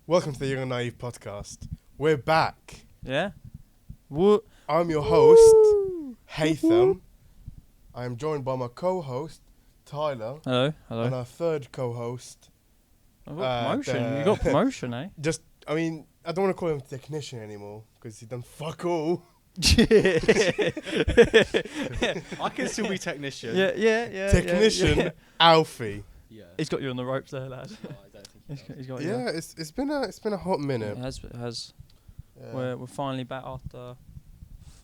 Welcome to the Young&Naive podcast. We're back. Yeah? What? I'm your host, Haytham. I am joined by my co-host, Tyler. Hello. And our third co-host. I've got promotion. You got promotion, eh? I don't want to call him technician anymore because he done fuck all. I can still be technician. Yeah. Technician, Alfie. Yeah. He's got you on the ropes there, lad. No, I don't think He's got Yeah, you. it's been a hot minute. It has. Yeah. We're finally back after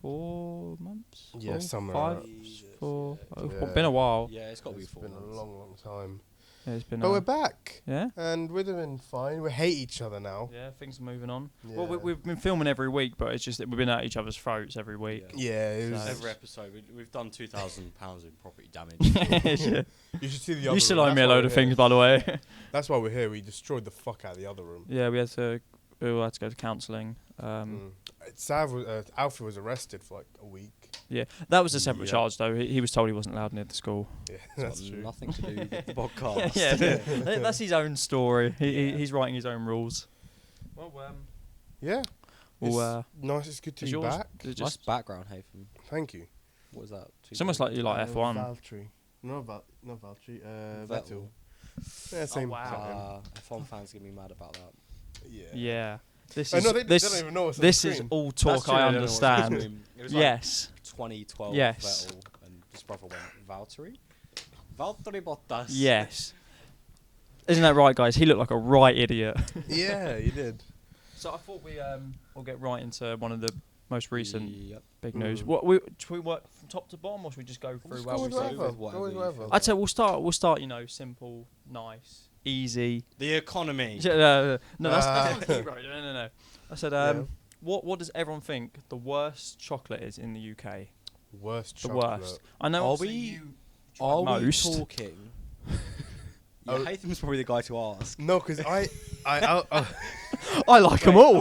4 months. Yeah, Four, somewhere five, like that. four. Yeah. It's been a while. Yeah, it's got to be It's 4 been months. a long time. Yeah, it's been. But we're back. Yeah. And we're doing fine. We hate each other now. Yeah, things are moving on. Yeah. Well, we've been filming every week, but it's just that we've been at each other's throats every week. Yeah, it was. So- Every episode, we've done £2,000 in property damage. Yeah. You should see the other You still room. owe me a That's why load of we're things, here. by the way. That's why we're here. We destroyed the fuck out of the other room. Yeah, we had to go to counselling. Alfie was arrested for like a week. Yeah, that was a separate Yeah. charge though. He was told he wasn't allowed near the school. Yeah, It's that's got true. nothing to do with the podcast. yeah. That's his own story. Yeah. He's writing his own rules. Well, Yeah. well, It's nice. It's good to is be yours- back. is it Nice just background, Haytham. Thank you. What was that? it's almost like you like F1. Valtteri. No, not Valtteri. Vettel. Vettel. Yeah, same. wow. F1 fans get me mad about that. Yeah. Yeah. This I is know they this. don't even know what's on This the is screen. all talk That's true, I don't know what's on the understand. screen. It was like Yes. 2012 Yes. Vettel, and his brother went Valtteri. Valtteri Bottas. Yes. Isn't that right, guys? He looked like a right idiot. Yeah, you did. So I thought we'll get right into one of the most recent Yep. big news. Mhm. Should we work from top to bottom, or should we just go through? Just Well, go with we whatever. with whatever Go with you whatever. feel. I'd say we'll start. Simple, nice, easy. The economy. No, that's Ah. no. I said, Yeah. what does everyone think the worst chocolate is in the UK? Worst The chocolate. worst. I know. Are obviously we- you tried Are most. we talking? Yeah, Oh. Haytham's probably the guy to ask. No, because I I like them Wait, all.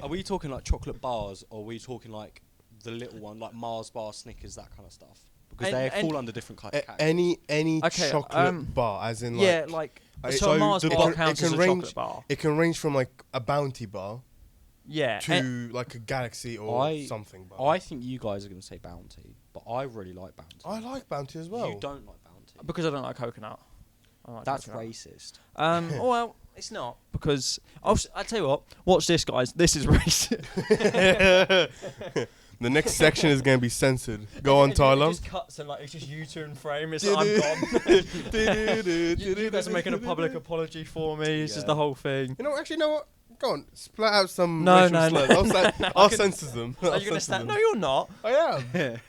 Are we talking like chocolate bars, or are we talking like the little one, like Mars bar, Snickers, that kind of stuff? Because they fall under different categories. any Okay, chocolate bar, as in like Yeah, like so so a Mars it bar can- counts it as can a range- chocolate bar. it can range from like a Bounty bar Yeah. to like a Galaxy or something bar. I think you guys are going to say Bounty, but I really like Bounty. I like Bounty as well. You don't like Bounty. Because I don't like coconut. I don't like That's coconut. racist. Well, it's not because I tell you what. Watch this, guys. This is racist. The next section is going to be censored. Go on, Tyler. It just cuts and like it's just you two in frame. It's like I'm gone. You guys are making a public apology for me. This is Yeah. the whole thing. You know, actually, you know what? Go on, splat out some No, racial no, no. slurs. I'll censor them. Are I'll you gonna censor stand? them. No, you're not. I am.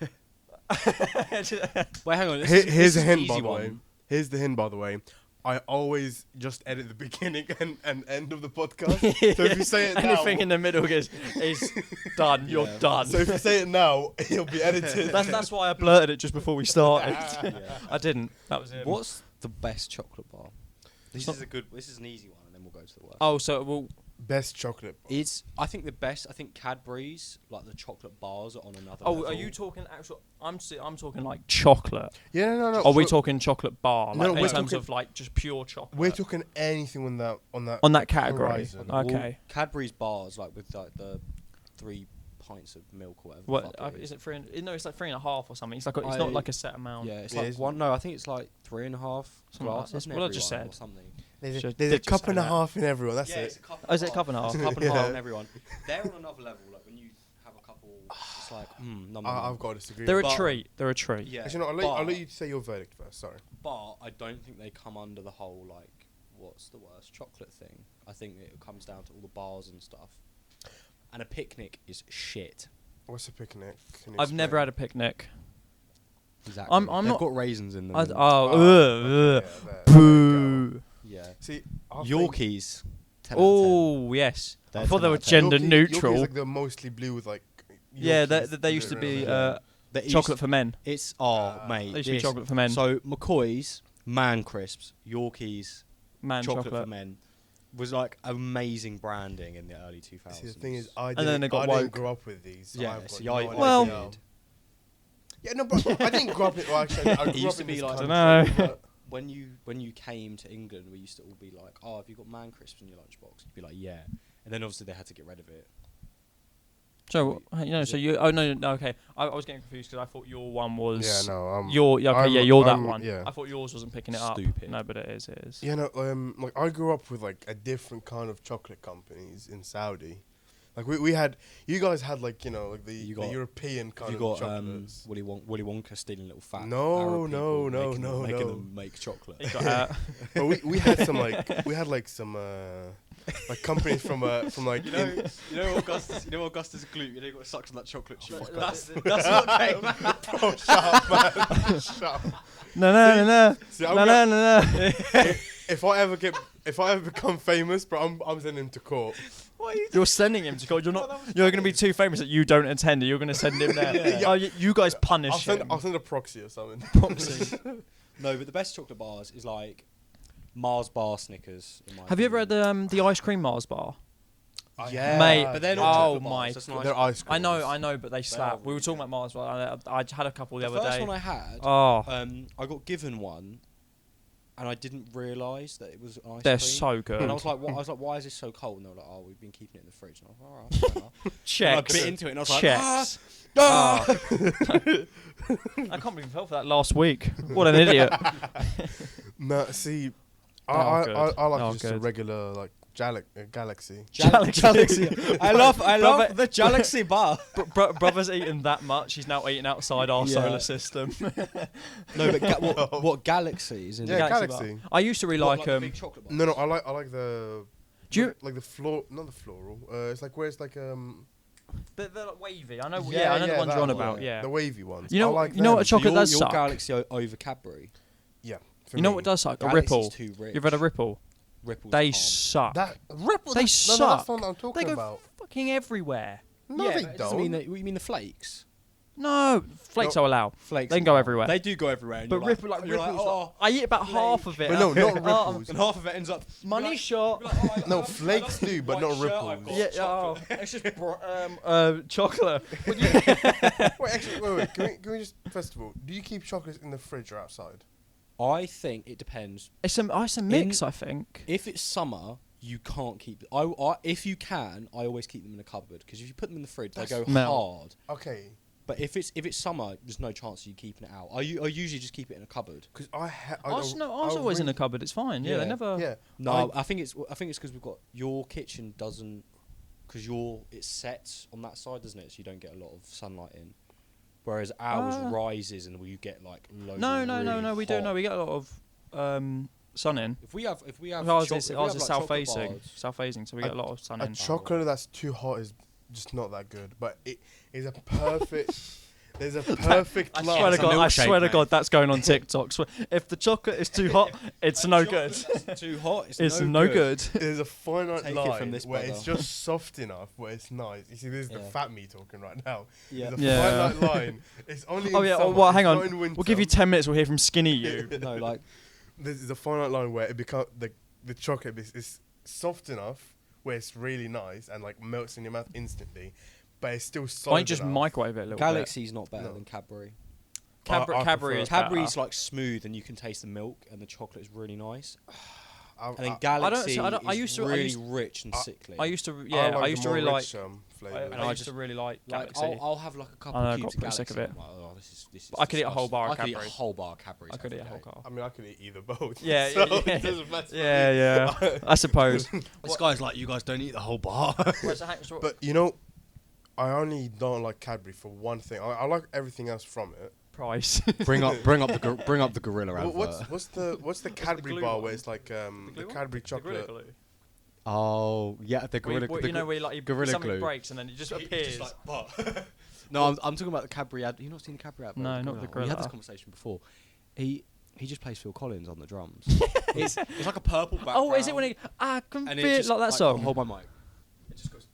Wait, hang on. Here's a an hint, easy by the one. way. Here's the hint, by the way. I always just edit the beginning and end of the podcast. So if you say it now, Anything in the middle is done. You're Yeah. done. so if you say it now, it'll be edited. That's why I blurted it just before we started. Yeah. I didn't. That was it. What's the best chocolate bar? This It's is This is an easy one, and then we'll go to the worst. Oh, so well, Best chocolate. I think the best. I think Cadbury's, like the chocolate bars, are on another. oh, level. are you talking actual? I'm talking like chocolate. Yeah, no. Are we so talking chocolate bar? Like No, in we're terms talking- of like just pure chocolate. We're talking anything on that on that category. horizon. Well, Okay. Cadbury's bars, like with like the 3 pints of milk or whatever. the What fuck is it? No, it's like 3.5 or something. It's like it's not like a set amount. Yeah, it's Yeah, like it's- one. No, I think it's like 3.5 Something like glasses. that. in Well, I just everyone said. or something. There's Should- a did just cup say and a that. half in everyone. That's Yeah, it. it's a cup. Oh, is it a cup and a half? It's a cup and a half Yeah. in everyone. They're on another level. Like when you have a couple, it's like I've got to disagree. They're with a But- treat. They're a treat. Yeah, Actually, no, I'll let you say your verdict first. Sorry. But I don't think they come under the whole like what's the worst chocolate thing. I think it comes down to all the bars and stuff. And a picnic is shit. What's a picnic? I've never had a picnic. Exactly. I'm They've not- got raisins in them. Boo. Yeah. See, I think Yorkies. 10 out of 10. Oh yes. They're I thought they 10 were out of 10. gender Yorkie- neutral. Yorkies, like they're mostly blue with like. Yeah, Yorkies they used to written be on it. They used- chocolate for men. It's They mate. They used to be this- chocolate for men. So McCoy's, Man Crisps, Yorkies, Man chocolate, chocolate. for men was like amazing branding in the early 2000s. See, the thing is, I then didn't, they got I didn't woke. grow up with these. So Yeah, I've got see, no I idea. Well- Yeah, no, but I didn't grow up. Well, actually, I grew used up to in be this like- country, Dunno. but when you came to England, we used to all be like, "Oh, have you got man crisps in your lunchbox?" You'd be like, "Yeah," and then obviously they had to get rid of it. So you. Oh no, okay. I was getting confused because I thought your one was. Yeah, no. You're that I'm- one. yeah. I thought yours wasn't picking it up. Stupid. No, but it is. It is. Yeah, no. Like I grew up with like a different kind of chocolate companies in Saudi. Like we had, you guys had like like the European kind You of got chocolates. Willy Wonka stealing little fat. No, Arab no, people no, making no, them, making no. them make chocolate. You got, But we had some like companies from like You know Augustus Gloop. You know, you got sucked on that chocolate chip. That's what came out. Bro, shut up, man. Shut up. No. See, I'm if I ever become famous, bro, I'm sending him to court. You're sending him to court. You're not. You're going to be too famous that you don't attend. You're going to send him there. Yeah. Oh, you guys punish him. I'll send a proxy or something. Proxy. No, but the best chocolate bars is like Mars bar Snickers. In my Have you ever had opinion. the ice cream Mars bar? Yeah, Mate, but they're oh not chocolate my bars. That's nice. They're ice cream. I know, but they slap. We were really talking about Mars bar. I had a couple the other first day. one I had, Oh, I got given one, and I didn't realise that it was ice they're cream. so good. And I was like, why is this so cold? And they were like, oh, we've been keeping it in the fridge. And I was like, all right, fair enough. And I Checks. bit into it, and I was like, Checks. ah. I can't believe I fell for that last week. What an idiot. No, see, Oh, I good. like Oh, just a good. regular like Galaxy. Galaxy. I love Brother- the Galaxy bar. Brother's eaten that much. He's now eating outside our Yeah. solar system. No, but what Galaxy is in Yeah, it? Galaxy. bar. I used to really What, like the big chocolate bars? No, I like the. Do you- like the floor? Not the floral. It's like where it's like They're like wavy. I know. Yeah, Yeah, I know the yeah, ones that you're on one. about. Yeah. the wavy ones. You know- I like you know what them. chocolate your, does your suck? Galaxy over Cadbury. Yeah. for You know me. what does suck? A Galaxy's Ripple. too rich. You've had a Ripple. Ripple's They calm. suck. That Ripple. They No, suck. that's the one that I'm They talking go about. fucking everywhere. No, yeah, they but it doesn't mean don't. that, you mean the flakes? No, flakes No. I'll allow. Flakes. They can go everywhere. They do go everywhere. And But you're Ripple, you're Ripple's oh, I eat about half of it. But no, not Oh, Ripples. and half of it ends up Money like- shot. you're like, oh, I No, love- flakes I love do, but white not shirt I've Ripples. got, Yeah, chocolate. it's just chocolate. Wait, actually, wait. Can we just first of all, do you keep chocolates in the fridge or outside? I think it depends. It's a mix, I think. If it's summer, you can't keep. If you can, I always keep them in a cupboard because if you put them in the fridge, they go Melt. hard. Okay. But if it's summer, there's no chance of you keeping it out. I usually just keep it in a cupboard. Because I Ours always in a cupboard. It's fine. Yeah, they Yeah. never. Yeah. No, I think it's because we've got your kitchen doesn't because it's set on that side, doesn't it? So you don't get a lot of sunlight in. Whereas ours rises and you get like loads. No, of really we don't. hot- No, we get a lot of sun in. If we have Ours choc- is if we have, like, south chocolate facing. bars- South facing, so we get a lot of sun A in. chocolate that's too hot is just not that good. But it is a perfect. There's a perfect I line. swear to It's a God, milkshake, mate. that's going on TikTok. If the chocolate is too hot, it's no good. It's too hot. It's no good. There's a finite Take it line from this where it's brother. just soft enough where it's nice. You see, this is the Yeah. fat me talking right now. Yeah. There's a Yeah. finite line. It's only Oh in yeah. summer, Well, hang it's on. not in winter. We'll give you 10 minutes. We'll hear from Skinny You. No, like There's a finite line where it becomes the chocolate is soft enough where it's really nice and like melts in your mouth instantly, but it's still solid Why don't you just enough. microwave it a little Galaxy's not better No. than Cadbury. bit? I Cadbury prefer- is Cadbury's better. like smooth and you can taste the milk and the chocolate is really nice. And then I Galaxy I is really rich and sickly. I used to. like Yeah, I the used to more really like. rich, flavour. And I I used to just- really like like Galaxy. I'll have like a couple I know, I of got cubes of pretty sick Galaxy. of it. I'm like, oh, this is But I could eat a whole disgusting. bar of I could eat a Cadbury. whole bar of Cadbury. I could eat a whole car. I mean, I could eat either both. Yeah, so yeah, it doesn't matter. Yeah. I suppose. This guy's like, you guys don't eat the whole bar. But you know, I only don't like Cadbury for one thing. I like everything else from it. Price. bring up the gorilla Well, advert. what's the Cadbury glue bar one? where it's like the glue one? Cadbury chocolate? Oh yeah, the gorilla. You know where like gorilla something glue. breaks and then it just appears. No, I'm talking about the Cadbury ad. You not seen the Cadbury advert? No, not the We had this gorilla. conversation before. He just plays Phil Collins on the drums. it's like a purple background. Oh, is it when he? I can and feel it it just, like that song. Hold my mic. It just goes.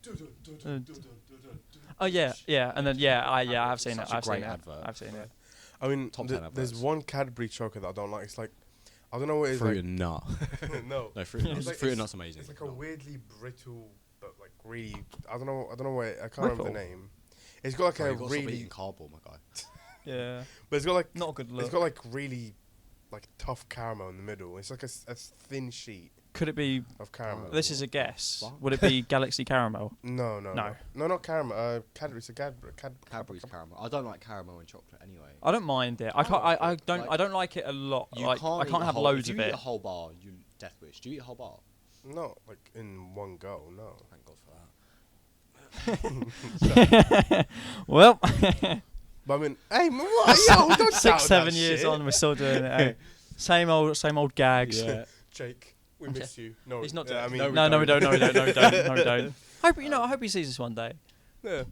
Oh yeah, and then I have seen it. Such a I've great seen it. advert. I've seen it. I mean, Top 10 there's adverts. one Cadbury chocolate that I don't like. It's like, I don't know what it is. Fruit Like, and nut. no, No, fruit. It's like- fruit and it's- nut's amazing. it's like a weirdly brittle, but like really. I don't know what. I can't remember the Ripple? name. It's got like Bro, a you've got to stop really, eating cardboard, my guy. Yeah, but it's got like not a good look. it's got like really, like tough caramel in the middle. It's like a thin sheet Could it be? of caramel. This is a guess. What? Would it be Galaxy Caramel? No, not caramel. Cadbury's a Cadbury's caramel. I don't like caramel and chocolate anyway. I don't mind it. I can't. I don't like it a lot. I can't have loads of If you eat it. a whole bar, you death wish. Do you eat a whole bar? No, like in one go. No. Thank God for that. Well, But I mean, hey, what? Yo, don't shout 6-7 that years shit. on, we're still doing it. eh? Same old gags. Yeah. Jake, we miss you. No, He's not I doing mean, No, we don't. No, we don't. I hope he sees this one day. Yeah.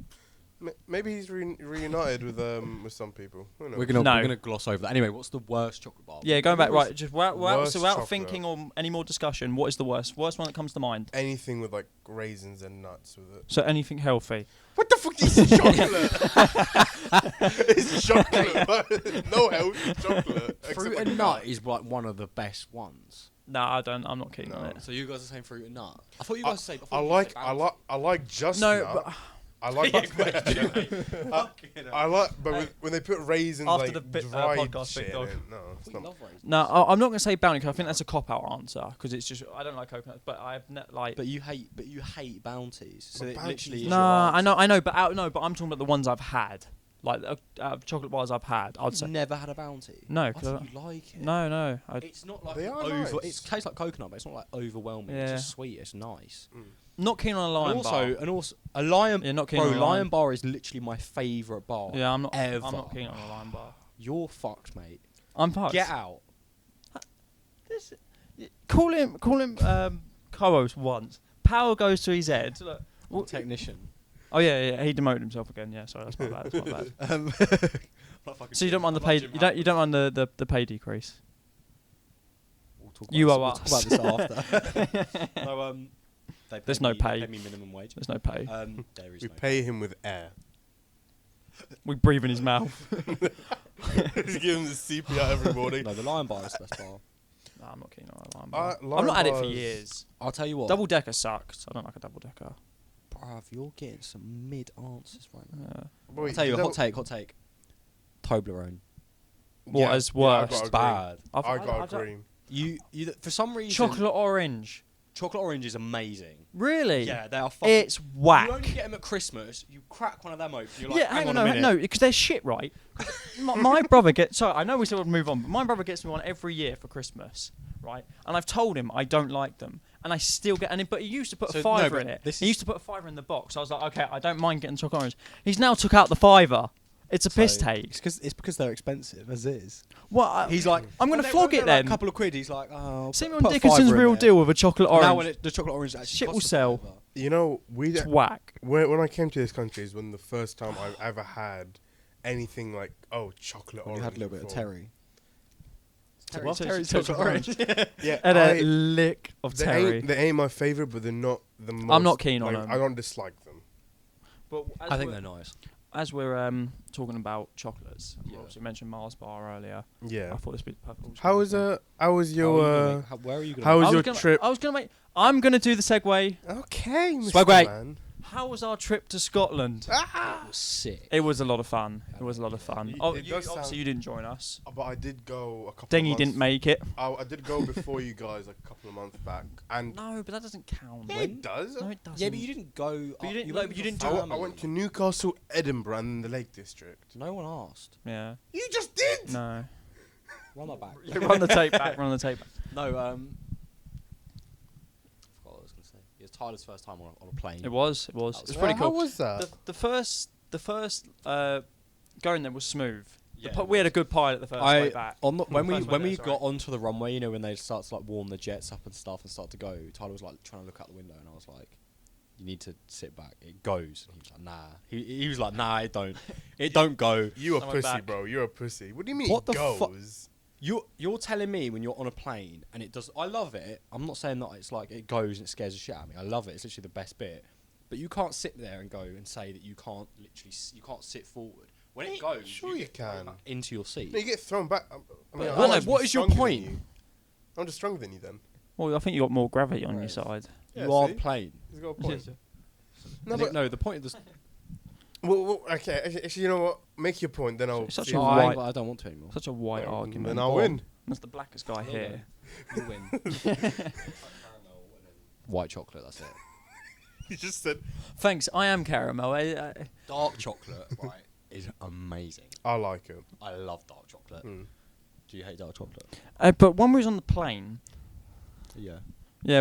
Maybe he's reunited with some people. Who knows? We're gonna gloss over that. Anyway, what's the worst chocolate bar? Yeah, going back, right, just without Worst chocolate. thinking or any more discussion, what is the worst? Worst one that comes to mind. Anything with like raisins and nuts with it. So anything healthy. What the fuck is chocolate? It's chocolate. No health, it's chocolate. Fruit and nut is like one of the best ones. No, I don't. I'm not keen No. on it. So you guys are saying fruit and nut? I thought you guys said. I like just No, nut. but I like. I like, but when they put raisins After like the dried podcast, shit Big Dog. in it, no, it's We not. love raisins. no, I'm not going to say bounty because I think that's a cop out answer because it's just I don't like coconuts, but I've like. But you hate bounties. So But it bounties literally. is is Nah, your I know, but I'm talking about the ones I've had, like chocolate bars I've had. I'd answer. say You've never had a bounty. No, I 'cause think you like it. no. It's not like They are over. nice. It tastes like coconut, but it's not like overwhelming. Yeah. It's just sweet. It's nice. Not keen on a lion bar. And also a lion. Yeah, not keen Bro, on a lion lion. bar is literally my favourite bar. Yeah, I'm not. Ever. I'm not keen on a lion bar. You're fucked, mate. I'm fucked. Get out. This, call him co-host once. Power goes to his head. Look, What technician? oh yeah, he demoted himself again. Yeah, sorry, that's my bad. That's my bad. So you don't mind the pay? You don't mind the pay decrease? We'll talk You about owe this, us. We'll talk about this after. No, they pay There's no me- pay. They pay me minimum wage. There's no pay. There is We no pay him with air. We breathe in his mouth. Just give him the CPR every morning. No, the lion bar is the best bar. No, I'm not keen on a lion bar. Lion I've not had it for bars- years. I'll tell you what. Double decker sucks. I don't like a double decker. Bruv, you're getting some mid answers right now. Yeah. Wait, I'll tell you, the hot take. Toblerone. What as worst? I gotta Bad. agree. I don't- gotta agree. You for some reason Chocolate orange. chocolate orange is amazing. Really? Yeah, they are fucking. It's whack. You only get them at Christmas. You crack one of them open. You're like, Yeah, hang on a no, minute. no, because they're shit, right? my brother gets. Sorry, I know we still want to move on, but my brother gets me one every year for Christmas, right? And I've told him I don't like them, and I still get. But he used to put So, a no, fiver but in it. this He is- used to put a fiver in the box. I was like, okay, I don't mind getting chocolate orange. He's now took out the fiver. It's a piss take. It's because they're expensive as is. What? He's like, I'm gonna when flog they're it like then. A couple of quid. He's like, oh. Simon put a Dickinson's fiver in real there. deal with a chocolate orange. Now when the chocolate orange actually Shit will costs a sell. fiver. You know, It's whack. when I came to this country is when the first time I've ever had anything like chocolate When orange. you had a little bit of before. Terry. What? Terry's Terry's chocolate orange. Yeah, And a lick of they Terry. ain't my favorite, but they're not the most. I'm not keen on like, them. I don't dislike them. But I think they're nice. as we're talking about chocolates, Yeah. obviously mentioned Mars bar earlier. Yeah. I thought this would be perfect. How was your Where are you going? how was I your was gonna- trip? I was gonna make. I'm gonna do the segue. Okay, Mr. Swagway. Man. How was our trip to Scotland? Ah! It was sick. It was a lot of fun. It was a lot of fun. It Oh, does obviously sound- you didn't join us. But I did go a couple. Dingy of months didn't make it. I did go before you guys like a couple of months back, and No, but that doesn't count. yeah, it does. No, it doesn't. Yeah, but you didn't go. But you didn't- went but you with didn't your do it. I family. went to Newcastle, Edinburgh, and the Lake District. No one asked. Yeah. You just did. No. Run that back. Run the tape back. Run the tape back. No. I forgot what I was going to say. It was Tyler's first time on a plane. It was. It was. That It was was pretty How cool. was that? The first going there was smooth. Yeah, We had a good pilot the first way back. when we First way when there, we sorry. got onto the runway, you know, when they start to like warm the jets up and stuff and start to go, Tyler was like trying to look out the window, and I was like, "You need to sit back. It goes." And he was like, "Nah." He was like, "Nah, it don't. It don't go." You a I went pussy, back. bro. You're a pussy. What do you mean What it the fu- goes? You're telling me when you're on a plane and it does. I love it. I'm not saying that it's like it goes and it scares the shit out of me. I love it. It's literally the best bit. But you can't sit there and go and say that you can't literally you can't sit forward. When it goes, sure you get thrown can. back into your seat. No, you get thrown back. I mean, But I'm what- just what is your stronger than point? you. I'm just stronger than you then. Well, I think you got more gravity on your Right. side. Yeah, You are see? the plane. He's got a point. No, no, the point of this. Okay, actually, you know what? Make your point, then I'll. Such see a if- white- I don't want to anymore. Such a white Well, argument. Then I'll Go win. on. That's the blackest guy here. You win. White chocolate, that's it. You just said. Thanks, I am caramel. Dark chocolate, right, is amazing. I like it. I love dark chocolate. Mm. Do you hate dark chocolate? But when we was on the plane, Yeah. yeah,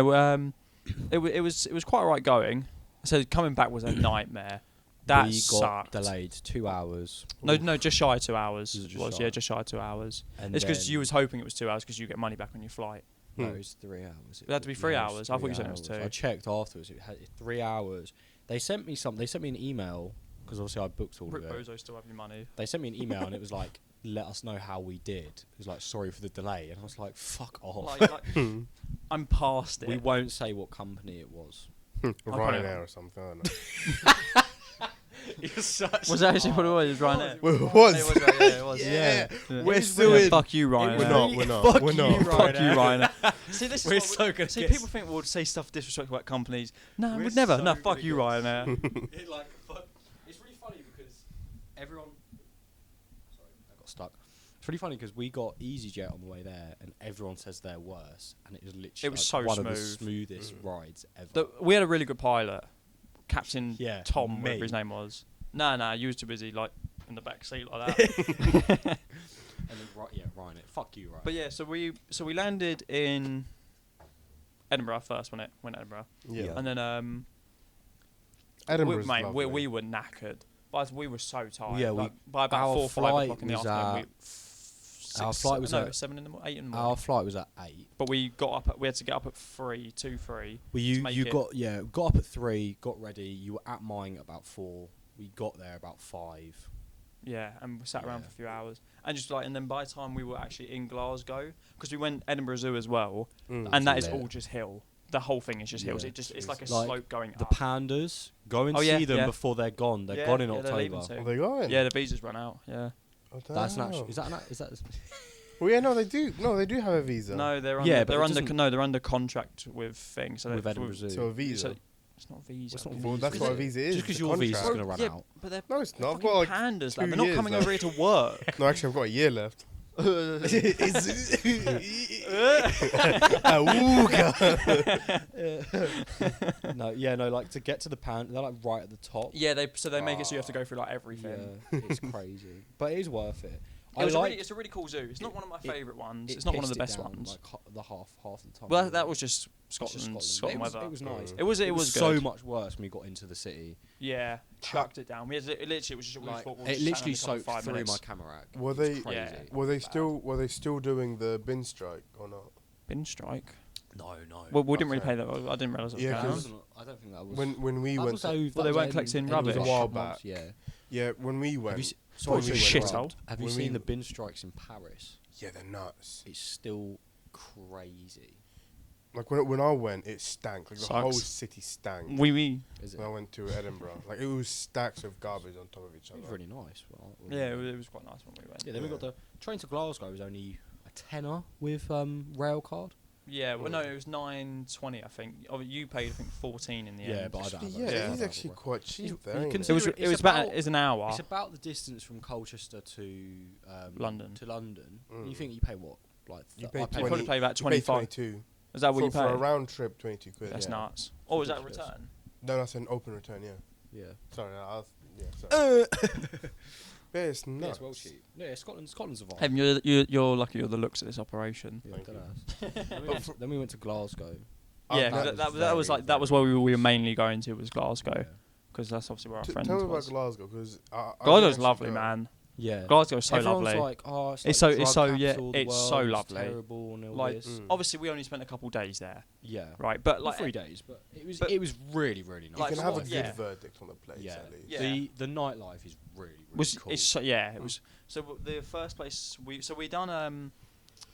it was quite alright going. So coming back was a nightmare. That we sucked. got delayed 2 hours. No, just shy of 2 hours. Was it just Was shy? yeah, just shy of 2 hours. And It's because then- you was hoping it was 2 hours because you get money back on your flight. No, Hmm. it was 3 hours. It had to be 3 yeah, it was hours. I thought you 3 said it was hours. 2. I checked afterwards. It had 3 hours. They sent me something. They sent me an email because obviously I booked all Rick of it. Bozo still have your money. They sent me an email and it was like, let us know how we did. It was like, sorry for the delay. And I was like, fuck off. Like, I'm past it. We won't say what company it was. Ryanair or something. I don't know. You're such Was that actually what it was? It was Ryanair. Well, it was. It was right, yeah, it was. Yeah. Yeah. We're Yeah, still in. Fuck you, Ryanair. We're not. We're not. Fuck We're you, not. Fuck you, Ryanair. See, this We're is what so gonna See, get people think we'll say stuff disrespectful about companies. No, We're we'd never. so No, fuck gonna you, get- Ryanair. It's really funny because everyone. Sorry, I got stuck. It's really funny because we got EasyJet on the way there, and everyone says they're worse, and it was literally It was like so one of the smooth. smoothest rides ever. We had a really good pilot, Captain Yeah, Tom, whatever me. his name was. Nah, you was too busy, like in the back seat like that. And then Ryan, fuck you, Ryan. But yeah, so we landed in Edinburgh first, when it went Edinburgh, Yeah. and then Edinburgh's mate, lovely. we were knackered. But we were so tired. Yeah, like, by about our 4 or 5 flight o'clock in the was afternoon. our flight was at 7 in the morning, 8 in the Our morning. flight was at 8. But we got up. We had to get up at 3, 2-3. Well, to make you it. got up at 3, got ready. You were at mine at about 4. We got there about 5. Yeah, and we sat around Yeah. for a few hours, and just like, and then by the time we were actually in Glasgow, because we went Edinburgh Zoo as well, Mm. and that is lit. all just hill. The whole thing is just hills. Yeah. It's like a Like slope going The up. pandas, go and Oh, yeah, see them yeah. before they're gone. They're Yeah, gone in yeah, they're leaving October. soon. Are they going? Yeah, the visas run out. Yeah. Oh, That's damn. natural. Is that? Well, yeah, no, they do. No, they do have a visa. No, they're Yeah, under. but They're it under. doesn't- No, they're under contract with things. So with they- Edinburgh Zoo. So a visa. So it's not visa. It's not Well, that's visa. what a visa is. Just because the your visa's contract. going to run yeah, out. but they're No, it's not. I've fucking got like pandas. 2 Like, they're not years coming left. over here to work. No, actually, I've got a year left. No, like to get to the pan, they're like right at the top. Yeah, they make it so you have to go through like everything. Yeah, it's crazy, but it is worth it. It's a really cool zoo. It's not one of my it- favourite ones. it It's not one of the pissed it best down, ones. Like the half the time. Well, that was just It's just Scotland weather. It was nice. It was so good. much worse when we got into the city. Yeah, chucked it down. It literally was just Like, we it sat literally down in a couple of soaked 5 through minutes. my camera rack. Were It was they- crazy. Yeah. Were they still doing the bin strike or not? Bin strike. No. Well, we didn't really Okay. pay that. I didn't realise it was Yeah, going That on. 'cause wasn't- I don't think that was. When we that went was to, over- Well, they that was weren't in- collecting it was rubbish. a while month, back. Yeah. yeah, when we went, Have you, Thought it was when we a went shithole. out, Have you when seen we- the bin strikes in Paris? Yeah, they're nuts. It's still crazy. Like when I went, it stank. Like the whole Sucks. city stank. Is it? When I went to Edinburgh, like it was stacks of garbage on top of each It other. was really nice. Yeah, it was quite nice when we went. Yeah, then we got the train to Glasgow was only a tenner with rail card. Yeah, well, no, it was 9.20, I think. Oh, you paid, I think, 14 in the Yeah, end. but I don't have Yeah, that. it I is don't actually have a quite cheap You there. ain't consider It was. it- It was it's about. about- It's an hour. It's about the distance from Colchester to London. To London. Mm. You think you pay what? Like You I pay You paid probably pay about You pay 25. 22. Is that what you for a pay? round trip, 22 quid. That's Yeah. nuts. Oh, was that a ridiculous. return? No, that's an open return. Yeah. Yeah. Sorry, sorry. Yeah, it's Yeah, nuts. it's well cheap. Yeah, Scotland's a vibe. Hey, you're lucky you're the looks at this operation. Yeah, Thank deadass. Then we went to Glasgow. Yeah, that 'cause was that was very, like that was where we were mainly going to was Glasgow, Yeah. because that's obviously where our T- friends tell me was. about Glasgow, because Glasgow's lovely, man. Yeah. Glasgow's so Everyone's lovely. like, oh, It's like so- the it's drug so- yeah, capital of the it's world, so it's lovely. terrible and all Like, this. Mm. obviously, we only spent a couple days there, Yeah. right? But Not like, 3 days, but it was but- really really nice. you like, can have a what- good yeah. verdict on the place Yeah. at least. Yeah. The nightlife is really was cool. it's so, yeah, it was. So the first place we done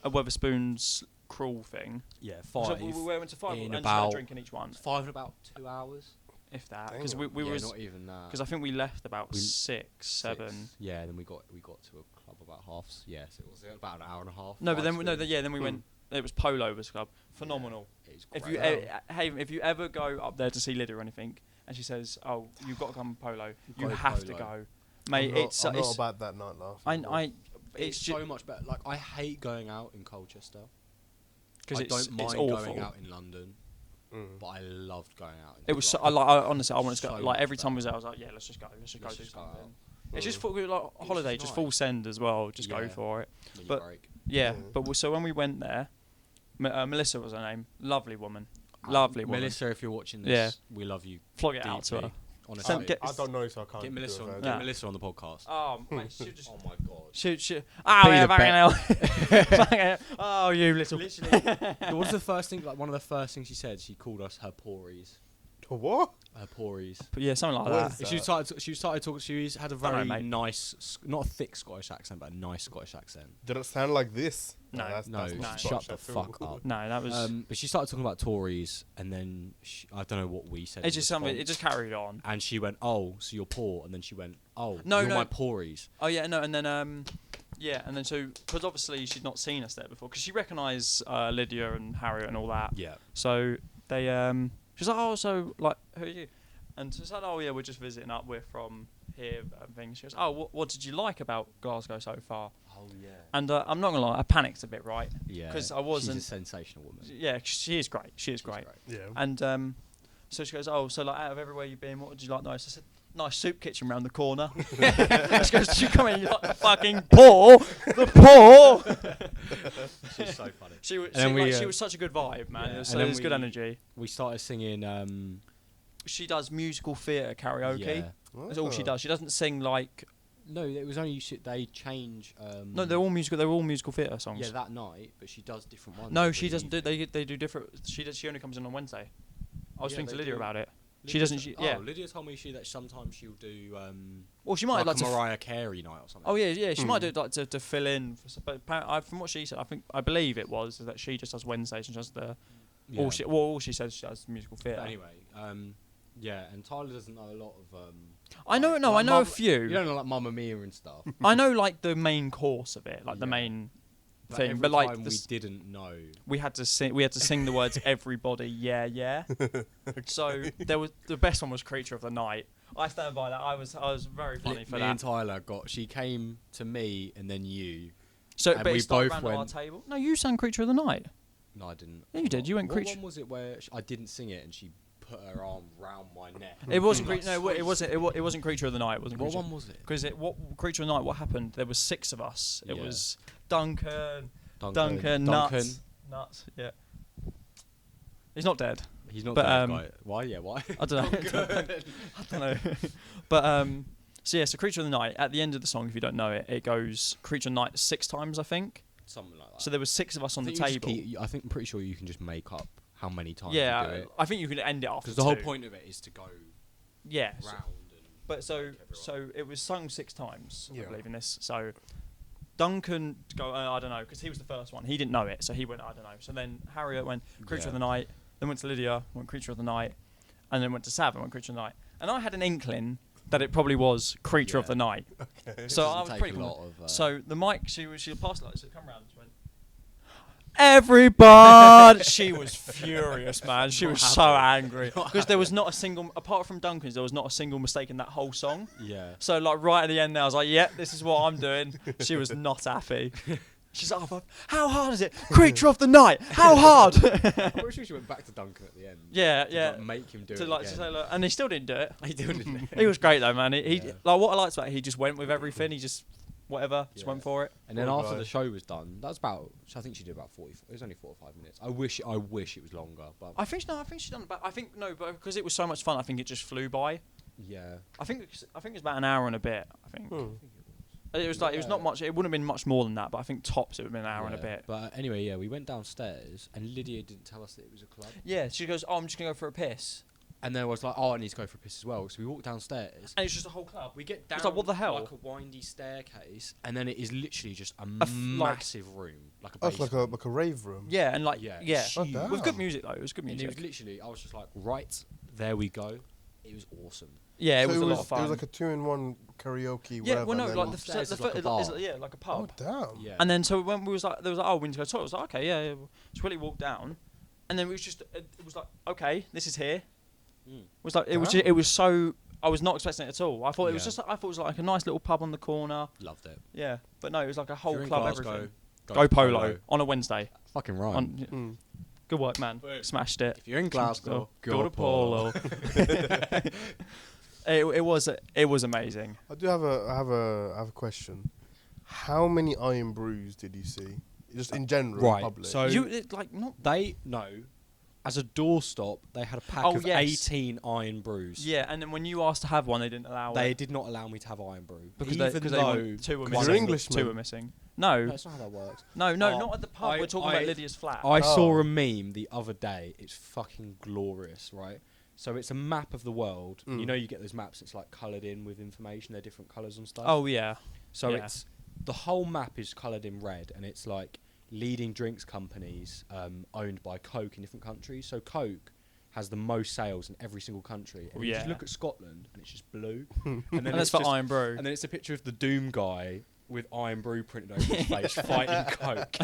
a Weatherspoons crawl thing. yeah, So 5 we went to 5 in and just about- had a drink in each one, 5 in about 2 hours. if that, because Damn. we yeah, was not even that. because I think we left about We- 6, 7. 6. Yeah, then we got to a club about half. Yes, it was about an hour and a half. No, but then five no, through. then we went. It was Polo was club, phenomenal. It is If great. you hey, if you ever go up there to see Lydia or anything, and she says, "Oh, you've got to come Polo," you Go have to Polo. go, mate. I'm not, it's I'm not it's about that night laugh. I It's ju- so much better. Like, I hate going out in Colchester. because I it's don't mind awful. going out in London, but I loved going out. It was so, honestly, I wanted to go. So Like much every time I was better. there, I was like, yeah, let's just go do Let's something. just go out. It's just for like a holiday, just just full nice. send as well. Just go Yeah. for it. Mini But- break. Yeah, Yeah. but so when we went there, Melissa was her name. Lovely woman. Lovely woman. Melissa, if you're watching this, Yeah. we love you. Flog it out to deeply. her. Honestly, Get- I don't know, so I can't. get Melissa do on. it, Get Yeah. Melissa on the podcast. Oh, mate, she just. Oh my god. She. Oh, Be yeah, the fucking hell. Fucking hell. Oh, you little. Literally. What's the first thing? Like one of the first things she said. She called us her pories. What? Her pories. But yeah, something like What that. is She that? started talking. She had a Don't know, very mate. nice, not a thick Scottish accent, but a nice Scottish accent. Did it sound like this? No. No, not no. shut Scottish the at all. fuck up. No, that was. But she started talking about Tories, and then I don't know what we said. It's in just something. It response. just carried on. And she went, "Oh, so you're poor?" And then she went, "Oh, No, you're no. my pories." Oh yeah, no, and then yeah, and then so because obviously she'd not seen us there before, because she recognised Lydia and Harriet and all that. Yeah. So they she's like, oh, so like who are you? And she said, oh yeah, we're just visiting up. We're from here and things. She goes, oh, what did you like about Glasgow so far? Oh yeah. And I'm not gonna lie, I panicked a bit, right? Yeah. 'Cause I wasn't- She's a sensational woman. Yeah, she is great. She is great. Yeah. And so she goes, oh, so like out of everywhere you've been, what would you like most? I said, nice soup kitchen round the corner. She goes, did you come in? You're like, fucking poor, the poor. She's so funny. She was, And then we, she was such a good vibe, man. yeah, It was, and it then was good we- energy. We started singing. She does musical theatre karaoke. Yeah. That's all she Oh. does. She doesn't sing like. No, it was only they change. No, they're all musical. They're all musical theatre songs. Yeah, that night, but she does different ones. No, every she doesn't do. evening. They do different. She does. She only comes in on Wednesday. I was Yeah, speaking to they Lydia do. about it. She Lydia doesn't. t- yeah. Lydia told me that sometimes she'll do Well, she might like like a to. Mariah Carey night or something. Oh yeah. She might do it like to fill in. But from what she said, I believe it was that she just does Wednesdays and just the. Yeah. All she says she does musical theatre. But anyway, yeah, and Tyler doesn't know a lot of. I know. like- No, like I know a Mamma- few. You don't know like Mamma Mia and stuff. I know like the main course of it, like the Yeah. main But thing. every But like time the we didn't know. we had to sing. We had to sing the words "everybody, yeah, yeah." So there was the best one was "Creature of the Night." I stand by that. I was very funny for Me that. and Tyler got. She came to me and then you. So, and but we it started both around our went- table. No, you sang "Creature of the Night." No, I didn't. Yeah, you did. You went What Creature. one was it where I didn't sing it and she put her arm round my neck? It wasn't. Like, No, it wasn't. It wasn't "Creature of the Night." It wasn't. What one was it? Because what "Creature of the Night"? What happened? There was 6 of us. It Yeah. was Duncan, Duncan. Nuts. Yeah. He's not dead. He's not But, dead, guy. Why? Yeah, why? I don't know. I don't know. But so yeah, so "Creature of the Night." At the end of the song, if you don't know it, it goes "Creature of the Night" 6 times, I think. Something like that. So there was 6 of us on the I think you just table. I think I'm pretty sure you can just make up how many times you do Yeah, it. I think you could end it after Because the whole 2. point of it is to go Yeah. round. And But so like everyone. it was sung 6 times, I Yeah. believe in this. So Duncan I don't know, because he was the first one. He didn't know it, so he went I don't know. So then Harriet went "Creature Yeah. of the Night," then went to Lydia, went "Creature of the Night," and then went to Sav and went "Creature of the Night." And I had an inkling that it probably was "Creature of Yeah. the Night." It So I doesn't was take pretty a cool. lot of. So the mic, she passed it like, so come round and she went, "Everybody!" She was furious, man. She Not was so happy. angry because there was not a single, apart from Duncan's, there was not a single mistake in that whole song. Yeah. So like right at the end, there, I was like, "Yep, this is what I'm doing." She was not happy. She's like, "Oh, how hard is it? Creature of the Night. How hard?" I'm pretty sure she went back to Duncan at the end. Yeah, to, yeah. like, make him do To it like again. to say, look, and he still didn't do it. He didn't. He was great though, man. He Yeah. like what I liked about it, he just went with everything. He just whatever, just Yeah. went for it. And then Poor after guy. the show was done, that was about. I think she did about 40. It was only 4 or 5 minutes. I wish it was longer, but I think she done about. I think no, but because it was so much fun, I think it just flew by. yeah. I think it's about an hour and a bit. I think Hmm. it was like it was not Yeah. much. It wouldn't have been much more than that, but I think tops it would have been an hour and a Yeah. bit. But anyway, yeah, we went downstairs and Lydia didn't tell us that it was a club. Yeah, she goes, "Oh, I'm just gonna go for a piss," And then I was like, oh, I need to go for a piss as well. So we walked downstairs. and it's just a whole club. We get down It's like, what the hell? like a windy staircase, and then it is literally just a like- massive room, like a Oh, it's basement. like a rave room. Yeah, and like Yeah, yeah, huge. Oh, with good damn. music though. It was good And it music. was literally, I was just like, right, there we go. It was awesome. Yeah, it So was a lot of fun. It was like a 2-in-1 karaoke. yeah, whatever, well, no, and then- like the upstairs is the like a is- bar. yeah, like a Oh pub. damn. Yeah. And then so when we was like, there was like, "Oh, we need to go to the toilet." I was like, "Okay, yeah." So Willie walked down, and then it was just, it was like, "Okay, this is here." Mm. It was like it was Damn. it was so I was not expecting it at all. I thought it was Yeah. just. I thought it was like a nice little pub on the corner. Loved it. Yeah, but no, it was like a If whole you're in club. Glasgow, Everything. go Go to polo on a Wednesday. Fucking right. On, Good work, man. Smashed it. If you're in Glasgow, go to polo. It was amazing. I do have a question. How many iron brews did you see? Just in general, Right, in public. so- Like not. As a doorstop, they had a pack Oh, of yes. 18 iron brews. Yeah, and then when you asked to have one, they didn't allow They it did not allow me to have iron brew. because Even they though want, two were Because missing. you're Englishman. Two were missing. No, No, that's not how that works. no, Oh, not at the pub. I- We're talking I- about Lydia's flat. I saw Oh. a meme the other day. It's fucking glorious, right? So it's a map of the world. You know, you get those maps. It's like coloured in with information. They're different colours and stuff. Oh yeah. so yeah. it's the whole map is coloured in red, and it's like leading drinks companies owned by Coke in different countries. So Coke has the most sales in every single country. And you just Yeah. look at Scotland, and it's just blue. and then And that's it's for just- Iron Brew. And then it's a picture of the Doom guy with Iron Brew printed over his face fighting Coke.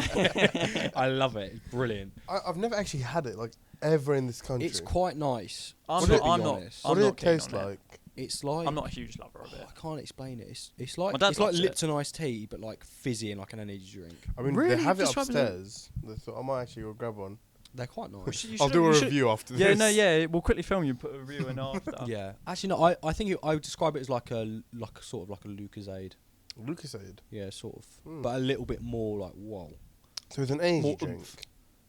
I love it. It's brilliant. I've never actually had it like ever in this country. It's quite nice. I'm to not. be I'm not. honest. I'm What did not it keen taste on it. like? It's like I'm not a huge lover of it. I can't explain it. It's like My dad it's like loves it. Lipton iced tea, but like fizzy and like an energy drink. I mean, Really? they have it Describe it. upstairs. So I might actually go grab one. They're quite nice. You I'll should- do a you should- review after Yeah, this. no, yeah. We'll quickly film you and put a review in after. Yeah, actually, no. I think I would describe it as like a sort of like a Lucozade. Lucasade. Yeah, sort of, Hmm. but a little bit more like whoa. So it's an energy More drink. oomph.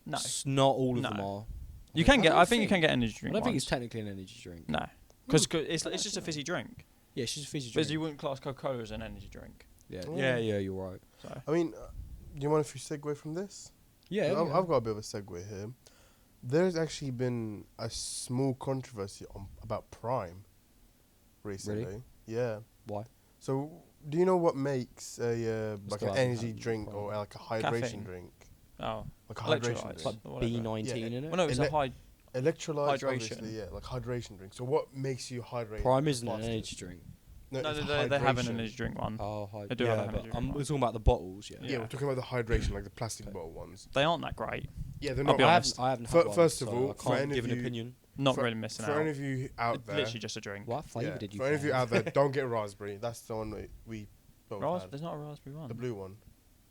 No, Not all of No. them are. you can get. don't I think you think- can get energy I drink. don't think it's ones. technically an energy drink. No, because it's just a fizzy drink. Yeah, it's just a fizzy drink. Because you wouldn't class Coca-Cola as an energy drink. Yeah, Oh. yeah, you're right. So I mean, do you mind if we segue from this? Yeah, I've got a bit of a segue here. There's actually been a small controversy about Prime recently. Yeah. Why? So, do you know what makes a like Still an haven't energy had drink Prime. or like a hydration Caffeine. drink? oh, Like a hydration electrolytes. It's like drink. or whatever. B19 Yeah. in it. Well, no, it's a Ele- high. Electrolytes, Hydration. obviously, yeah, like hydration drink. So, what makes you hydrate? Prime isn't an faster? energy drink. No, it's they have an hydration. energy drink one. Oh, They do yeah, have an but energy drink we're one. talking about the bottles. Yeah. Yeah, Yeah. we're talking about the hydration, like the plastic bottle ones. They aren't that great. Yeah, they're I'll not. be honest. I haven't Fir- had one, first of so all, I for can't any give of an you- opinion. Not for, really missing for out. any of you out It's there, literally just a drink. What flavour did you? for any of you have? out there, don't get raspberry. That's the one we both had. There's not a raspberry one. The blue one.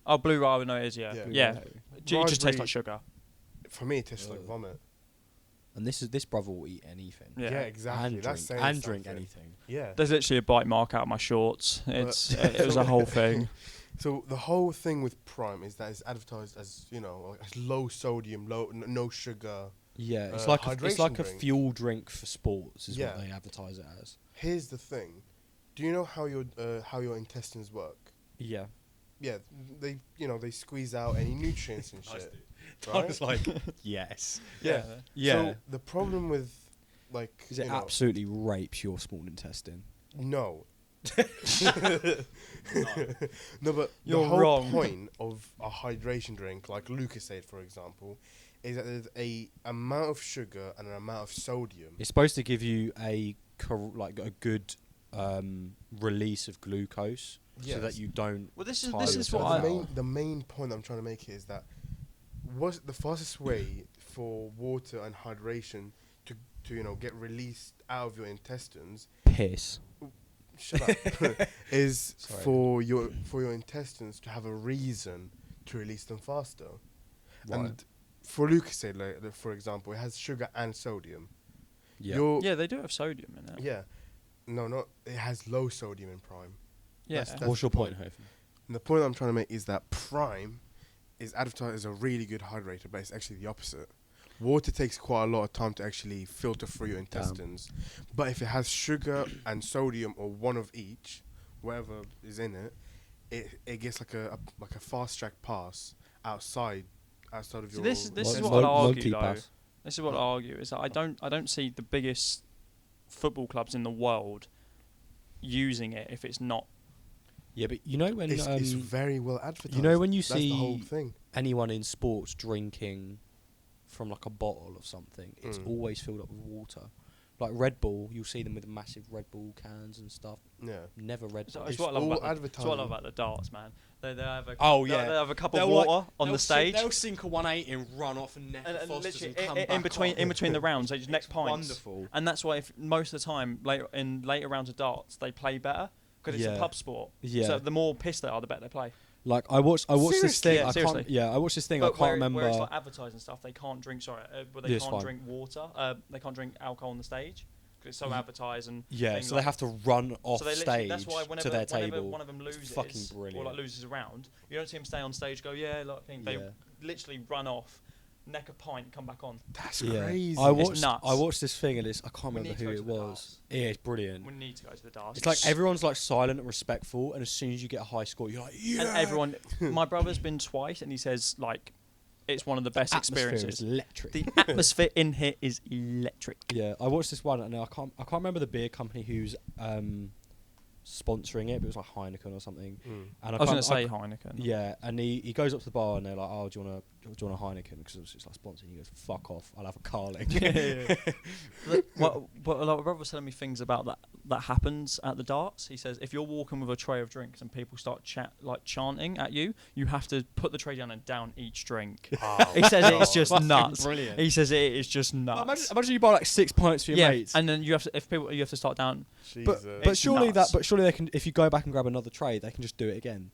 Oh, blue raspberry. No, it is. Yeah. Yeah. Yeah. Blue It just tastes Raspberry- like sugar. For me, it tastes like Ugh. vomit. And this brother will eat anything. Yeah. Exactly. And That's drink, saying and drink something. anything. Yeah. There's literally a bite mark out of my shorts. It was a whole thing. So the whole thing with Prime is that it's advertised as like as low sodium, no sugar. Yeah, it's Uh, like it's hydration like a drink. fuel drink for sports is Yeah. what they advertise it as. Here's the thing. Do you know how your intestines work? Yeah. Yeah, they squeeze out any nutrients and shit. I Right? was like, yes. Yeah. Yeah. So the problem with like Because it absolutely rapes your small intestine. no. No, but You're the whole wrong. point of a hydration drink, like Lucasade, for example, is that there's a amount of sugar and an amount of sodium. It's supposed to give you a good release of glucose, so Yes. that you don't. Well, this is tire this is yourself what But I. out. the main point I'm trying to make here is that what's the fastest way for water and hydration to get released out of your intestines piss. shut up is Sorry. for your intestines to have a reason to release them faster. Right. And for Lucasade, like, for example, it has sugar and sodium. Yeah. Your- Yeah, they do have sodium in it. yeah. No, not it has low sodium in Prime. Yeah. That's What's your the point, point. Hofen? And the point I'm trying to make is that Prime is advertised as a really good hydrator, but it's actually the opposite. Water takes quite a lot of time to actually filter through your intestines. But if it has sugar and sodium or one of each, whatever is in it, it gets like a fast track pass outside of See, your this is Lo- what lo- I'd low argue key though. pass. This is what I argue is that I don't see the biggest football clubs in the world using it if it's not. Yeah, but you know when it's very well advertised. you know when you That's the whole see thing. anyone in sports drinking from like a bottle of something, it's Mm. always filled up with water. Like Red Bull, you'll see them with massive Red Bull cans and stuff. Yeah. Never Red So Bull. it's It's what I love all about advertising. it's what I love about the darts, man. They have a Oh, they'll- yeah. they have a cup of They'll, water on they'll the stage. They'll sink a 180 and run off and neck And a Foster's literally and come in back between on. in between the rounds, they just neck It's pints. wonderful. And that's why, if most of the time, later rounds of darts, they play better because it's Yeah. a pub sport. Yeah. So the more pissed they are, the better they play. Like I watched this Seriously? thing. Yeah, I seriously. can't. Yeah, I watched this thing. But I can't remember. Where it's like advertising stuff, they can't drink. But they Yeah, it's can't fine. drink water. They can't drink alcohol on the stage because it's so Ye- advertised and. Yeah, thing so like- they have to run off So they literally, stage that's why whenever, to their whenever table. one of them loses fucking or brilliant. like loses a round, you don't see them stay on stage. Go like thing. They Yeah. literally run off, neck a pint, come back on. That's Yeah. crazy. I It's watched. nuts. I watched this thing and I can't We remember need to who go it to the was. darts. Yeah, it's brilliant. We need to go to the darts. It's like everyone's like silent and respectful, and as soon as you get a high score, you're like, yeah. And everyone. My brother's been twice, and he says like, it's one of the best Atmosphere is experiences. electric. The atmosphere in here is electric. Yeah, I watched this one, and I can't remember the beer company who's sponsoring it, but it was like Heineken or something. Mm. And I was going can't- to say Heineken. Yeah, and he goes up to the bar and they're like, "Oh, do you want a Heineken?" Because it's like sponsored. He goes, "Fuck off! I'll have a Carling." But a lot of brother was telling me things about that happens at the darts. He says if you're walking with a tray of drinks and people start chanting at you, you have to put the tray down and down each drink. Oh, He says it's just Fucking nuts. brilliant. He says it is just nuts. Imagine you buy like 6 pints for your yeah, mates. and then you have to start down. But Jesus. It's surely nuts. surely they can, if you go back and grab another tray, they can just do it again.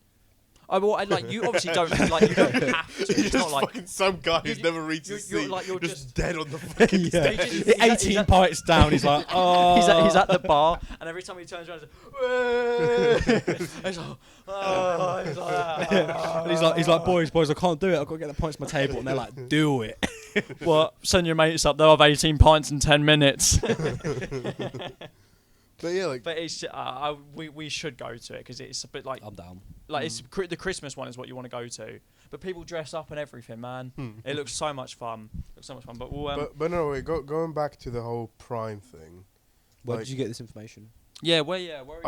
Oh, well, like you obviously don't like you don't have to. It's Just not like fucking some guy who's you- never reached his you're seat, like- you're just just- dead on the fucking yeah. He just- he's at- 18 he's at- pints down, he's like, oh. he's at the bar, and every time he turns around, he's like, he's like, oh, he's like, And he's like, boys, I can't do it. I've got to get the pints to my table. And they're like, do it. what? Send your mates up. They'll have 18 pints in 10 minutes. But yeah, like But it's we should go to it because it's a bit like I'm down. it's the Christmas one is what you want to go to. But people dress up and everything, man. It looks so much fun. But we'll but no, wait, going back to the whole Prime thing. Where Like- did you get this information? where are I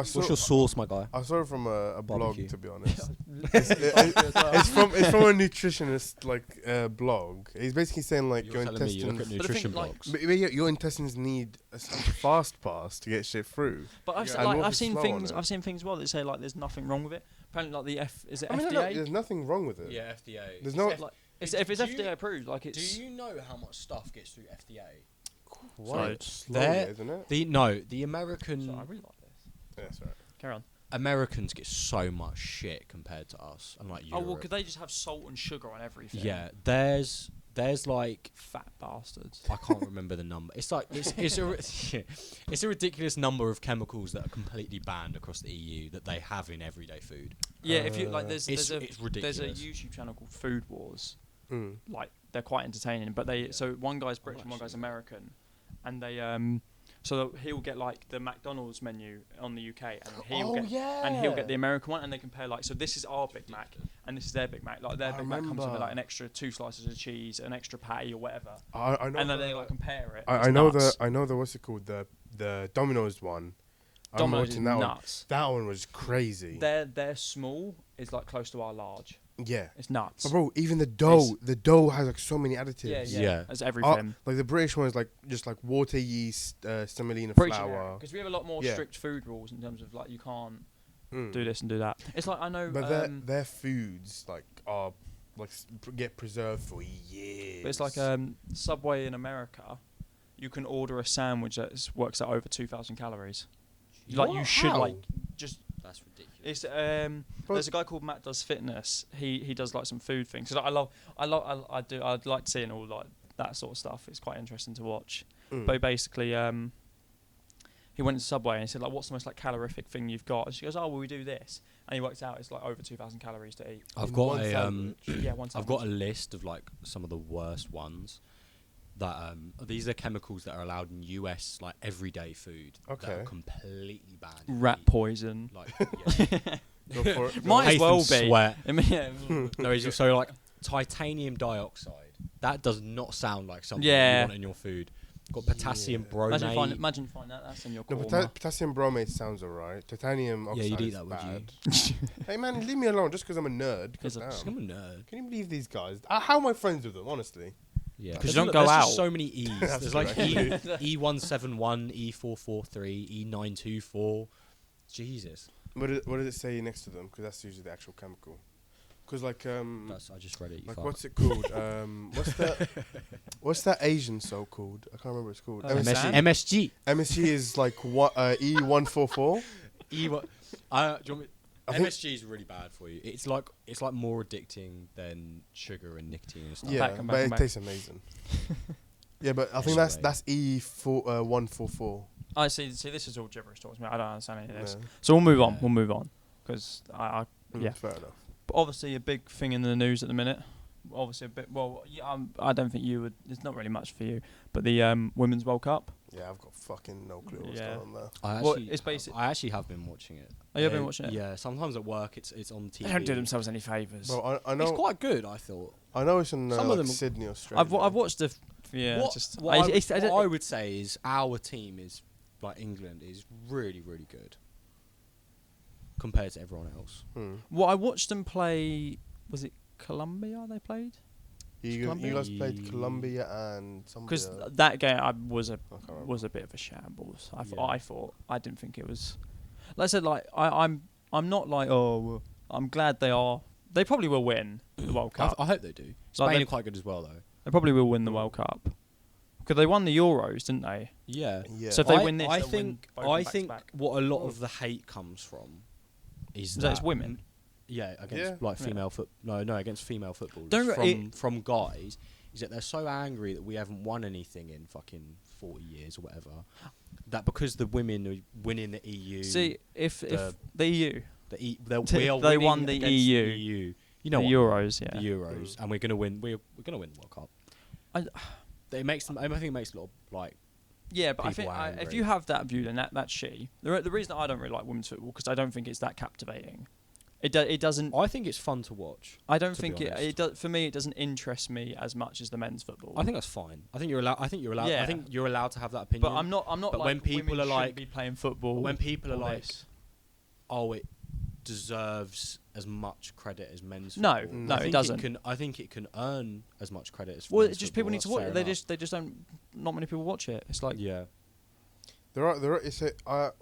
you? saw- What's your source, my guy? I saw it from a blog, Barbecue. to be honest. It's from a nutritionist blog. He's basically saying like your telling me you look intestines. at the nutrition thing, like, blogs. But yeah, your intestines need a fast pass to get shit through. But I've, Yeah. se- And like, walk I've is seen slow on things. it. I've seen things well that say like there's nothing wrong with it. Apparently, like is it I mean, FDA? there's nothing wrong with it. FDA. There's no. Like, if it's Do you- FDA approved, like it's. Do you know how much stuff gets through FDA? Quite So slowly, there- isn't it? The American Sorry, I really like this. Yeah, that's right. Carry on. Americans get so much shit compared to us, and like Oh Europe. well, could they just have salt and sugar on everything? Yeah, there's like Fat bastards. I can't remember the number. It's like it's a ridiculous number of chemicals that are completely banned across the EU that they have in everyday food. Yeah, if you like, there's It's a ridiculous. YouTube channel called Food Wars. Mm. Like they're quite entertaining, but so one guy's British and one guy's American, and they so he'll get like the McDonald's menu on the UK, and he'll get the American one, and they compare like, so this is our Big Mac and this is their Big Mac. Like their I Big Mac comes with remember. like an extra 2 slices of cheese, an extra patty or whatever, I know. and then they like compare it. I It's know nuts. the what's it called, the Domino's one. I'm Domino's is watching that one. nuts. That one was crazy. Their small is like close to our large. Yeah. It's nuts. But bro, even the dough has like so many additives. Yeah, Yeah. That's everything. Like the British one is like just like water, yeast, semolina Pretty flour. because we have a lot more Yeah. strict food rules in terms of like you can't Mm. do this and do that. It's like I know, But their foods like are like get preserved for years. but it's like Subway in America. You can order a sandwich that works at over 2,000 calories. Like you What? should How? like just. That's ridiculous. It's But- there's a guy called Matt Does Fitness. He does like some food things. So like, I'd like seeing all like that sort of stuff. It's quite interesting to watch. Mm. But basically, he went to Subway and he said like, "What's the most like calorific thing you've got?" And she goes, "Oh, well, we do this." And he worked out it's like over 2,000 calories to eat. I've In got one a sandwich. Yeah, one time. I've got a list of like some of the worst ones. That these are chemicals that are allowed in US like everyday food. That Okay. are completely banned. in rat the EU. poison. Like yeah. Go for it. Might as Haste well and be. sweat. I mean, yeah. No, it's just so like titanium dioxide. That does not sound like something Yeah. you want in your food. Got potassium Yeah. bromate. Imagine find that. That's in your No, core. potassium bromate sounds alright. Titanium oxide you'd eat is that, would bad. you? Hey man, leave me alone just because I'm a nerd. Is it- Goddamn. I'm a nerd. Can you believe these guys? How am I friends with them, honestly? Yeah, because you don't go out. Just so many E's. There's like E171, E443, E924. Jesus. What does it say next to them? Because that's usually the actual chemical. Because I just read it. Like what's it called? What's that Asian soap called? I can't remember what it's called. MSG. MSG is like what E144. Do you want me? MSG is really bad for you. It's like more addicting than sugar and nicotine and stuff. Yeah, but it tastes amazing. Yeah, but I think that's E144. I see. This is all gibberish talk to me. I don't understand any of this. No. So we'll move on. We'll move on because yeah. Fair enough. But obviously, a big thing in the news at the minute. Obviously, a bit. Well, yeah, I don't think you would. It's not really much for you. But the Women's World Cup. Yeah, I've got fucking no clue what's Yeah. going on there. I actually have been watching it. Oh, you have been watching it? Yeah, sometimes at work it's on TV. They don't do themselves any favours. Well, I know It's quite good, I thought. I know it's in Some of them- Sydney, Australia. I've watched the. Yeah, What I would say is our team is like England is really really good compared to everyone else. Well, I watched them play. Was it Colombia? They played. You guys played Colombia and somebody. Because that game was a remember. bit of a shambles. I Yeah. thought. I didn't think it was. Like I said, like I'm not like I'm glad they are. They probably will win the World Cup. I hope they do. Like Spain are quite good as well though. They probably will win the World Cup. Because they won the Euros, didn't they? Yeah. Yeah. So if they win this, I they'll think win both back-to-back. what a lot of the hate comes from is that it's women. Yeah, against female against female footballers Don't from guys is that they're so angry that we haven't won anything in fucking 40 years or whatever. That because the women are winning the EU. See, if the EU, they won the EU. You know the what? Euros, yeah. The Euros, and we're gonna win. We're gonna win the World Cup. It makes them. I think it makes a lot of like. Yeah, but I think people angry. if you have that view, then that's shitty. The reason I don't really like women's football because I don't think it's that captivating. It doesn't. I think it's fun to watch. I don't think it does. For me, it doesn't interest me as much as the men's football. I think that's fine. I think you're allowed. Yeah. I think you're allowed to have that opinion. But I'm not. But like when people women are like, shouldn't be playing football. when people are like, this. oh, it deserves as much credit as men's No, football. no, I it think doesn't. I think it can earn as much credit as. Well, men's it's just football. people need to That's watch fair it. enough. They just don't. Not many people watch it. It's like Yeah. There are. It's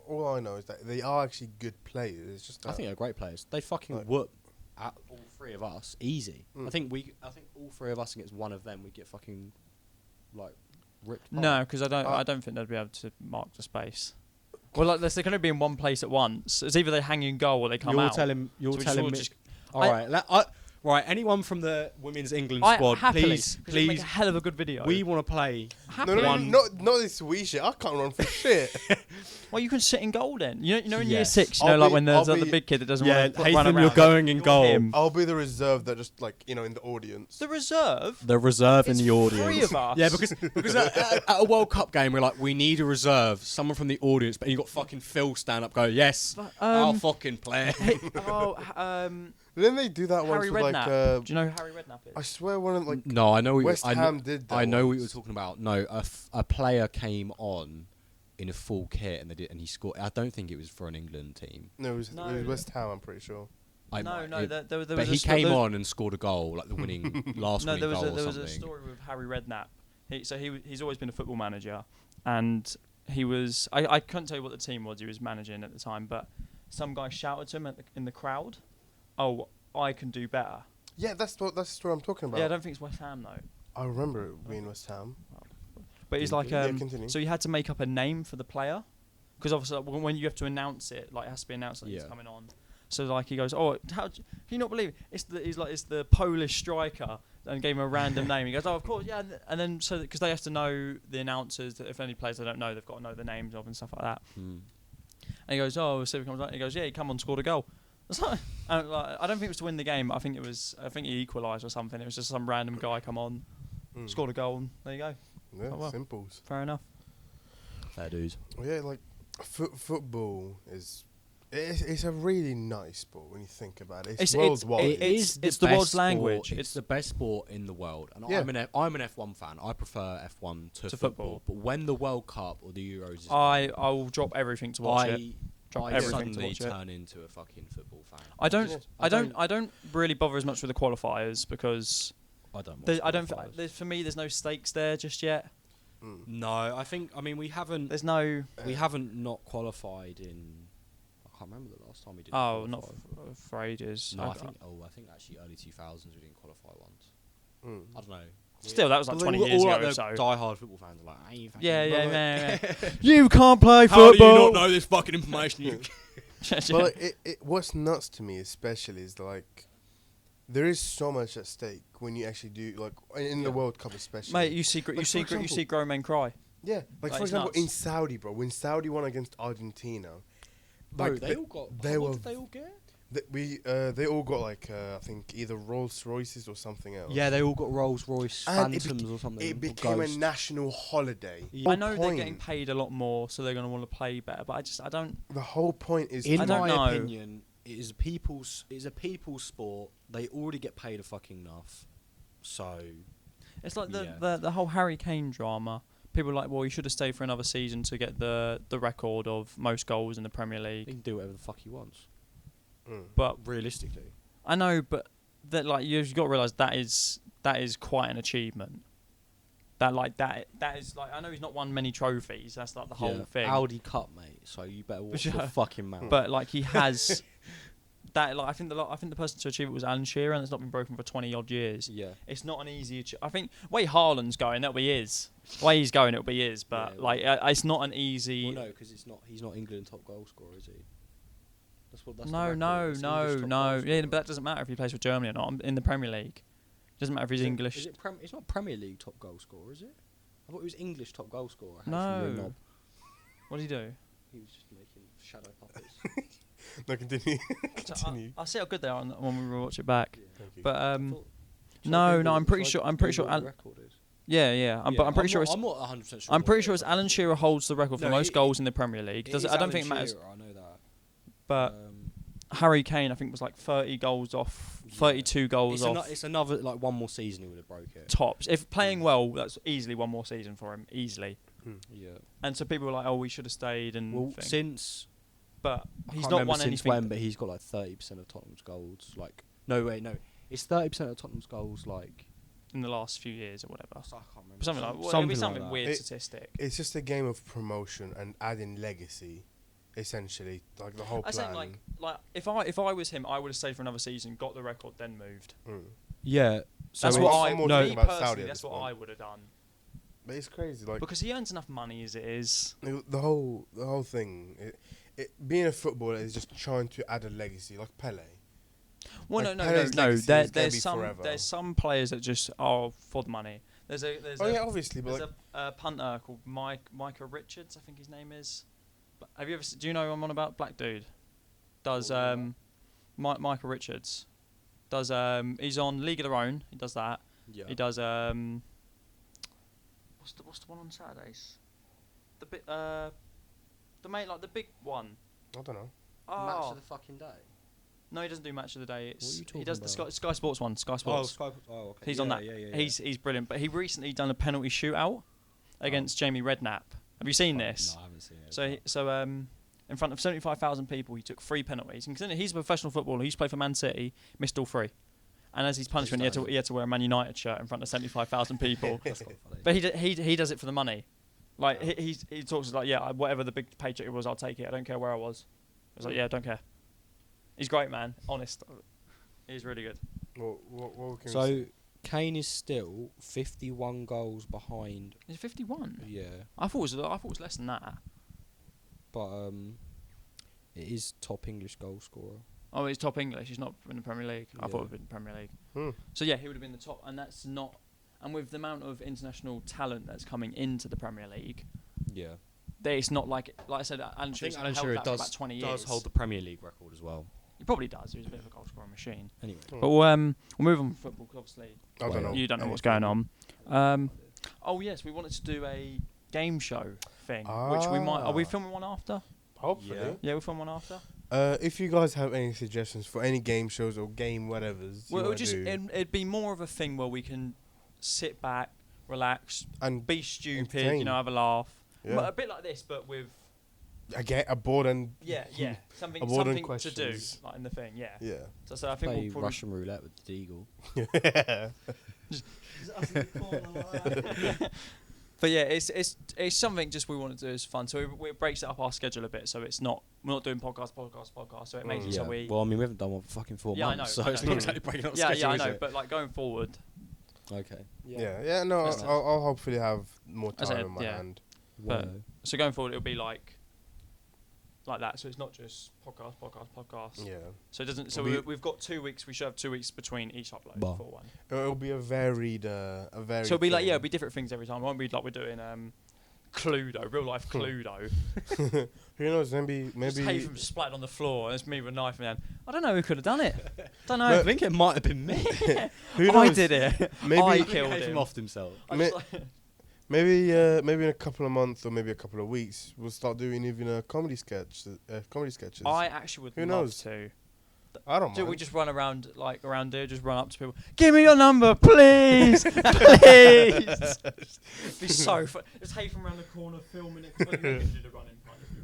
all I know is that they are actually good players. It's just I think they're great players. They fucking Like- whoop at all three of us easy. I think all three of us against one of them, we get fucking like ripped. apart. no, because I don't think they'd be able to mark the space. Well, like they can only be in one place at once. It's either they hang in goal or they come You're out. telling So we me. just- All right, right. Anyone from the women's England squad, happily, please, 'cause it'd make please. a hell of a good video. We want to play. Happily. not this wee shit. I can't run for shit. Well, you can sit in goal then. You know in year Yes. 6, I'll like be- when there's I'll the be- big kid that doesn't Yeah, want to run Haytham, around. you're going in You want goal. him. I'll be the reserve that just in the audience. The reserve. The reserve in It's the audience. 3 of us. Yeah, because at a World Cup game, we're like, we need a reserve, someone from the audience, but you got fucking Phil stand up, go, yes, I'll fucking play. Didn't they do that once Harry with Redknapp. Do you know who Harry Redknapp is? I swear one of No, I know. West Ham did that I know what you were once. talking about. No, a player came on in a full kit and he scored. I don't think it was for an England team. No, it was No. West Ham. I'm pretty sure. There was But he came on and scored a goal, like the winning last No, winning there was goal or there was something. a story with Harry Redknapp. He's always been a football manager, and he was. I couldn't tell you what the team was he was managing at the time, but some guy shouted to him in the crowd, "Oh, I can do better." Yeah, that's what I'm talking about. Yeah, I don't think it's West Ham though. I remember it being West Ham. But he's like, Yeah, continue. so you had to make up a name for the player, because obviously when you have to announce it, like it has to be announced that he's coming on. So like he goes, oh, can you not believe it? It's the Polish striker, and gave him a random name. He goes, oh, of course, yeah. And then because they have to know the announcers, that if any players they don't know, they've got to know the names of and stuff like that. And he goes, oh, so he comes out. He goes, yeah, he come on, scored a goal. And I don't think it was to win the game. I think he equalised or something. It was just some random guy come on, scored a goal, and there you go. Yeah, Oh, well. simples. Fair enough. Fair dues. Well, yeah, like football is. It's a really nice sport when you think about it. It's worldwide. It's the best world's sport. language. It's the best sport in the world, and Yeah. I'm an F1 fan. I prefer F1 to football. But when the World Cup or the Euros is I will drop everything to watch it. I everything to suddenly watch it. turn into a fucking football fan. I don't really bother as much with the qualifiers because I don't. I don't. For me, there's no stakes there just yet. No, I think. I mean, we haven't. There's no. We haven't not qualified in. I can't remember the last time we did. Oh, not for ages. No, I think actually early 2000s we didn't qualify once. I don't know. Still, that was like 20 years ago. Like so die-hard football fans are like, "Hey, yeah. You can't play How football. do you not know this fucking information?" Well, what's nuts to me especially is like there is so much at stake when you actually do like in the World Cup especially. Mate, you see grown men cry. Yeah, like for example in Saudi, bro, when Saudi won against Argentina, like they all got. What did they all get? They all got like I think either Rolls Royces or something else. Yeah, they all got Rolls Royce Phantoms or something. It became a national holiday. I know they're getting paid a lot more, so they're going to want to play better. But I don't. The whole point is, in my opinion, it is a people's sport. They already get paid a fucking enough, so it's like the whole Harry Kane drama. People are like, well, he should have stayed for another season to get the record of most goals in the Premier League. He can do whatever the fuck he wants. But realistically, I know, but that like you've got to realise that is quite an achievement. That is like I know he's not won many trophies. That's like the whole thing. Audi Cup, mate. So you better watch your fucking mouth. But like he has that. Like I think the person to achieve it was Alan Shearer, and it's not been broken for 20 odd years. Yeah, it's not an easy. I think way Haaland's going, that'll be his. Way he's going, it'll be his. But it's not an easy. Well, no, because he's not England top goal scorer, is he? No. Yeah, but that doesn't matter if he plays for Germany or not. In the Premier League, doesn't matter if he's English. It's not Premier League top goal scorer, is it? I thought he was English top goal scorer. No. What did he do? He was just making shadow puppets. No, continue. I'll see how good they are when we watch it back. Yeah. But I'm pretty sure. The record is. Yeah. But I'm pretty sure it's. I'm not 100% sure. I'm pretty sure it's Alan Shearer holds the record for most goals in the Premier League. I don't think it matters. I know that. But Harry Kane, I think, was like 30 goals off, 32 goals off. It's another, like, one more season he would have broke it. Tops. If playing well, that's easily one more season for him. Easily. Yeah. And so people were like, oh, we should have stayed. And well, since... But he's not won anything. Since when, but he's got, like, 30% of Tottenham's goals. Like, no. It's 30% of Tottenham's goals, like... in the last few years or whatever. I can't remember. Something weird statistic. It's just a game of promotion and adding legacy. Essentially, like the whole plan. I think, like if I was him, I would have stayed for another season, got the record, then moved. Yeah, so that's what I. Me personally, that's what I would have done. But it's crazy, like because he earns enough money as it is. The whole thing, being a footballer is just trying to add a legacy, like Pele. Well, like no. There's some players that just are for the money. Obviously, but there's a punter called Micah Richards, I think his name is. Have you ever? Do you know who I'm on about? Black dude. Does Michael Richards? Does he's on League of Their Own. He does that. Yeah. He does what's the one on Saturdays? The big one. I don't know. Match of the fucking day. No, he doesn't do match of the day. He does the Sky Sports one. Sky Sports. Oh, okay. He's on that. Yeah. He's brilliant. But he recently done a penalty shootout against Jamie Redknapp. Have you seen this? No, I haven't seen it. So in front of 75,000 people, he took 3 penalties. And considering he's a professional footballer, he used to play for Man City, missed all 3. And as his punishment, he had to wear a Man United shirt in front of 75,000 people. That's quite funny. But he does it for the money. Like he talks like, yeah, whatever the big paycheck it was, I'll take it. I don't care where I was. I was like, yeah, I don't care. He's great, man. Honest, he's really good. What can we say? Kane is still 51 goals behind. Is it 51? Yeah. I thought it was less than that. But it is top English goal scorer. Oh, he's top English. He's not in the Premier League. I thought it would be in the Premier League. So yeah, he would have been the top, and that's not. And with the amount of international talent that's coming into the Premier League, yeah, it's not like I said. Alan Shearer held that for about 20 years. Does hold the Premier League record as well. He probably does. He's a bit of a goal scoring machine. Anyway, but we'll move on from football because obviously I don't know. You don't know what's going on. Oh yes, we wanted to do a game show thing, which we might. Are we filming one after? Hopefully. Yeah, we'll film one after. If you guys have any suggestions for any game shows or game whatevers, it'd be more of a thing where we can sit back, relax, and be stupid, have a laugh. Yeah. But a bit like this, but with Again, a board and something Avoiding to do questions. like in the thing. Yeah. yeah. So I think Play we'll probably Russian roulette with the Deagle. But yeah, it's something just we want to do as fun. So it breaks it up our schedule a bit. So it's not we're not doing podcast. So it makes it so we. Well, I mean, we haven't done one for fucking 4 months, I know, so it's not exactly breaking up yeah, schedule. I is know. it? But like going forward. Okay. Yeah. No, Isn't it? I'll hopefully have more As I time said, in my yeah. hand. But so going forward, it'll be like that. So it's not just podcast. Yeah. So it doesn't. So we've got 2 weeks. We should have 2 weeks between each upload Bah. for one. It'll be a varied. So it'll be like it'll be different things every time. It won't be like we're doing Cluedo, real life Cluedo. Who knows? Maybe. Just Haven splattered on the floor, and it's me with a knife in my hand. I don't know who could have done it. Don't know. I think it might have been me. Who knows? I did it. Maybe I I killed him him. off himself. I Ma- just like- Maybe in a couple of months or maybe a couple of weeks, we'll start doing even a comedy sketches. I actually would Who love knows? to. I don't Do mind. we just run around there, just run up to people? Give me your number, please, please. Be so fun. Just Hay from around the corner filming it. 'Cause when Megan did a running part, let's be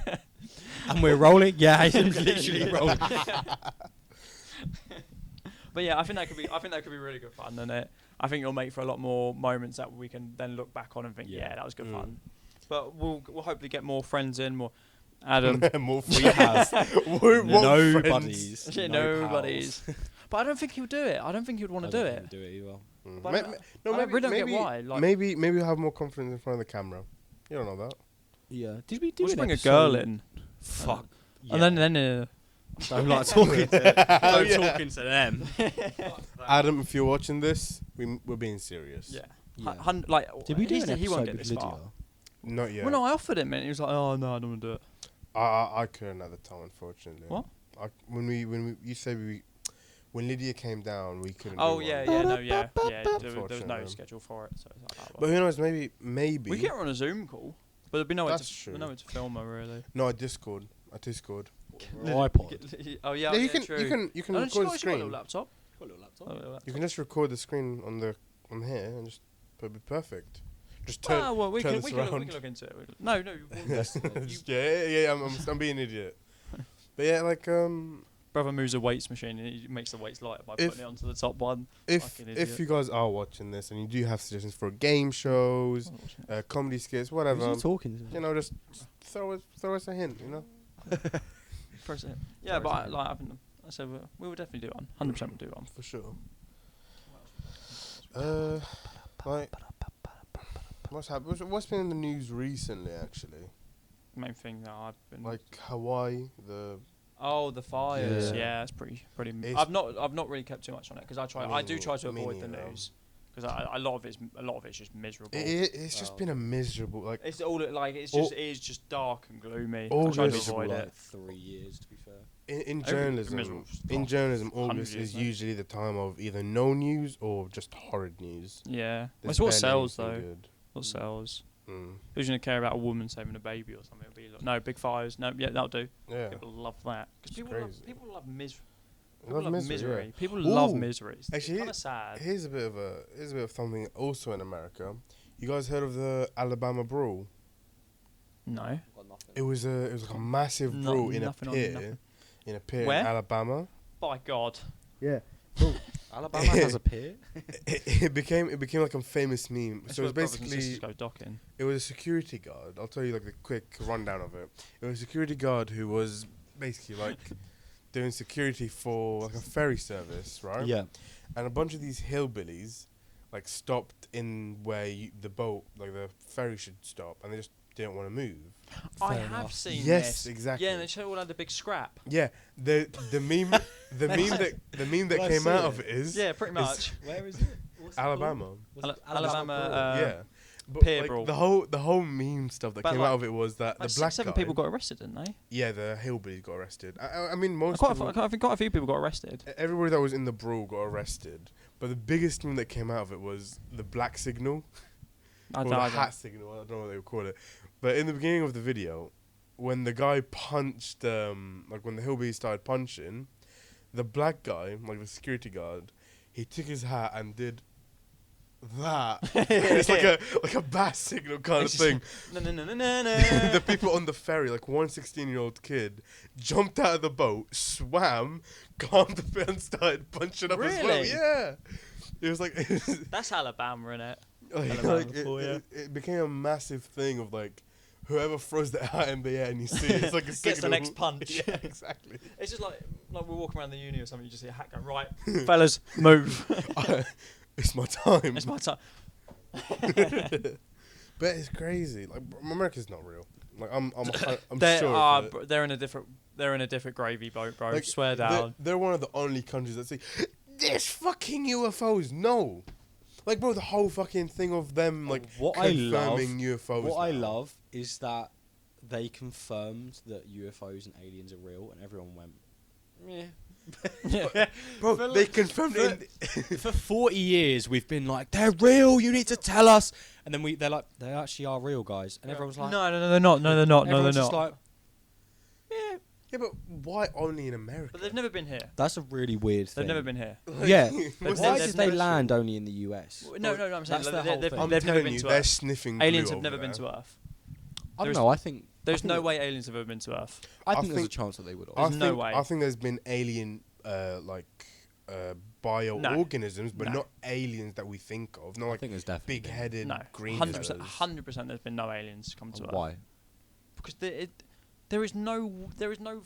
real. And we're rolling. Yeah, he's literally rolling. But yeah, I think that could be really good fun, and I think it'll make for a lot more moments that we can then look back on and think, yeah, that was good fun. But we'll hopefully get more friends in, more Adam. More We have nobodies. Nobody's. But I don't think he'll do it. I don't think he would want to do it. Do it either. But I really don't get why. Like, maybe we'll have more confidence in front of the camera. You don't know that. Yeah. Did we do we'll just an bring a episode? girl in. Fuck. And then Don't like talking to talking to them. Adam, if you're watching this, we're being serious. yeah. Yeah. Like, Did we do an he won't episode get with this far. Lydia? Not yet. Well, no, I offered him, and he was like, "Oh no, I don't want to do it." I couldn't at the time, unfortunately. What? When you said when Lydia came down, we couldn't. Oh do yeah, one. yeah. There was no Unfortunately. schedule for it, so it's like that. But who knows? Maybe. We get her on a Zoom call, but there'd be no way That's to true. no way to film her really. No, a Discord. iPod. Oh yeah, you true. can Oh, record the she got a screen. little laptop. Got a little laptop. Oh, little laptop. You can just record the screen on here and just it'll be perfect. Just turn. Ah, well, we turn can this look around. into it. No. Yeah. I'm being an idiot. But yeah, like Brother moves a weights machine and he makes the weights lighter by putting it onto the top one. if Fucking idiot. you guys are watching this and you do have suggestions for game shows, comedy skits, whatever, Who's he talking to? you know, just throw us a hint, you know. Press it. Yeah, but I said we will definitely do one. 100% we'll do one. For sure. Like, what's been in the news recently? Actually, Main thing that I've been like Hawaii, the fires. Yeah. Yeah, it's pretty. It's- I've not really kept too much on it because I do try to Me avoid the neither. news because a lot of it's just miserable. it's just been a miserable like. It's all like it is just dark and gloomy. I August- try to miserable, avoid like it. 3 years, to be fair. In Miserable journalism, 100 August years, is mate. usually the time of either no news or just horrid news. Yeah, There's it's what barely sells anything though. good. What sells? Mm. Who's gonna care about a woman saving a baby or something? It'll be like, no big fires. No, yeah, that'll do. Yeah. People love that because It's people crazy. love misery. Love misery, yeah. People Ooh. love misery. It's Actually, kind of sad. Here's a bit of something also in America. You guys heard of the Alabama brawl? No. It was like a massive brawl in a nothing on pier nothing. in Alabama. By God. Yeah. Alabama has a pier. It became like a famous meme. That's So it where was brothers and basically sisters go docking. it was a security guard. I'll tell you like the quick rundown of it. It was a security guard who was basically like doing security for like a ferry service, right? Yeah. And a bunch of these hillbillies like stopped in where the boat, like the ferry should stop, and they just didn't want to move. I Fair have enough. seen Yes, this. exactly. Yeah, and they show all had the big scrap. Yeah, the meme that I came see out it? of it is Yeah, pretty much. Where is it? What's it Alabama. called? Alabama. Yeah, but pier like, brawl. the whole meme stuff that But came like- out of it was that Like the black 6-7 guy, people got arrested, didn't they? yeah, the hillbillies got arrested. I mean, most I people, think quite a few people got arrested. everybody that was in the brawl got arrested. But the biggest thing that came out of it was the black signal. I Or the hat signal, I don't know what they would call it. But in the beginning of the video, when the guy punched, like when the hillbilly started punching, the black guy, like the security guard, he took his hat and did that. It's like a bass signal kind of thing. The people on the ferry, like one 16-year-old kid, jumped out of the boat, swam, calmed the bit and started punching up as well. Really? Yeah. It was like That's Alabama, innit? it became a massive thing of like whoever throws the hat in the air and you see it, it's like a signal. Gets the next punch. Yeah, exactly. It's just like we're walking around the uni or something, you just see a hat going, right, fellas, move. It's my time. It's my time. But it's crazy. Like America's not real. Like I'm They sure. are, of it. they're in a different gravy boat, bro. Like, Swear down. They're one of the only countries that say there's fucking UFOs. No. Like, bro, the whole fucking thing of them like confirming UFOs. What I love is that they confirmed that UFOs and aliens are real, and everyone went, yeah. Bro, they confirmed it. For 40 years, we've been like, they're real. You need to tell us. And then they're like, they actually are real, guys. And everyone's like, no, they're not. No, they're not. No, they're everyone's just not. like, Yeah, but why only in America? But they've never been here. that's a really weird thing. They've never been here. Like, Yeah. what's Why the did they special? land only in the US? No, I'm saying That's the like, whole they've thing. I'm never telling been you, to they're Earth. sniffing. Aliens blue have never over been there. to Earth. I don't There's- know. I think There's no way aliens have ever been to Earth. I I think there's a think- chance that they would. I There's no think, way. I think there's been alien, bioorganisms, but No. not aliens that we think of. Not I like think there's definitely been. big-headed No, green 100%. fellas. 100%. There's been no aliens come to Earth. Why? Because there is no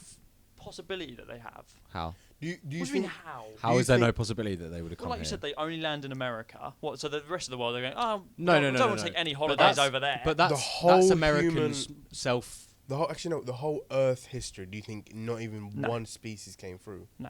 possibility that they have. How? Do you What do you think? mean how? How you is there no think- possibility that they would have Well, come like you here? said, they only land in America. What? So the rest of the world, they're going, oh, No, we no, don't want no. to take any But holidays that's- over there. But that's whole Americans human- self. The whole Earth history. Do you think not even No. one species came through? No.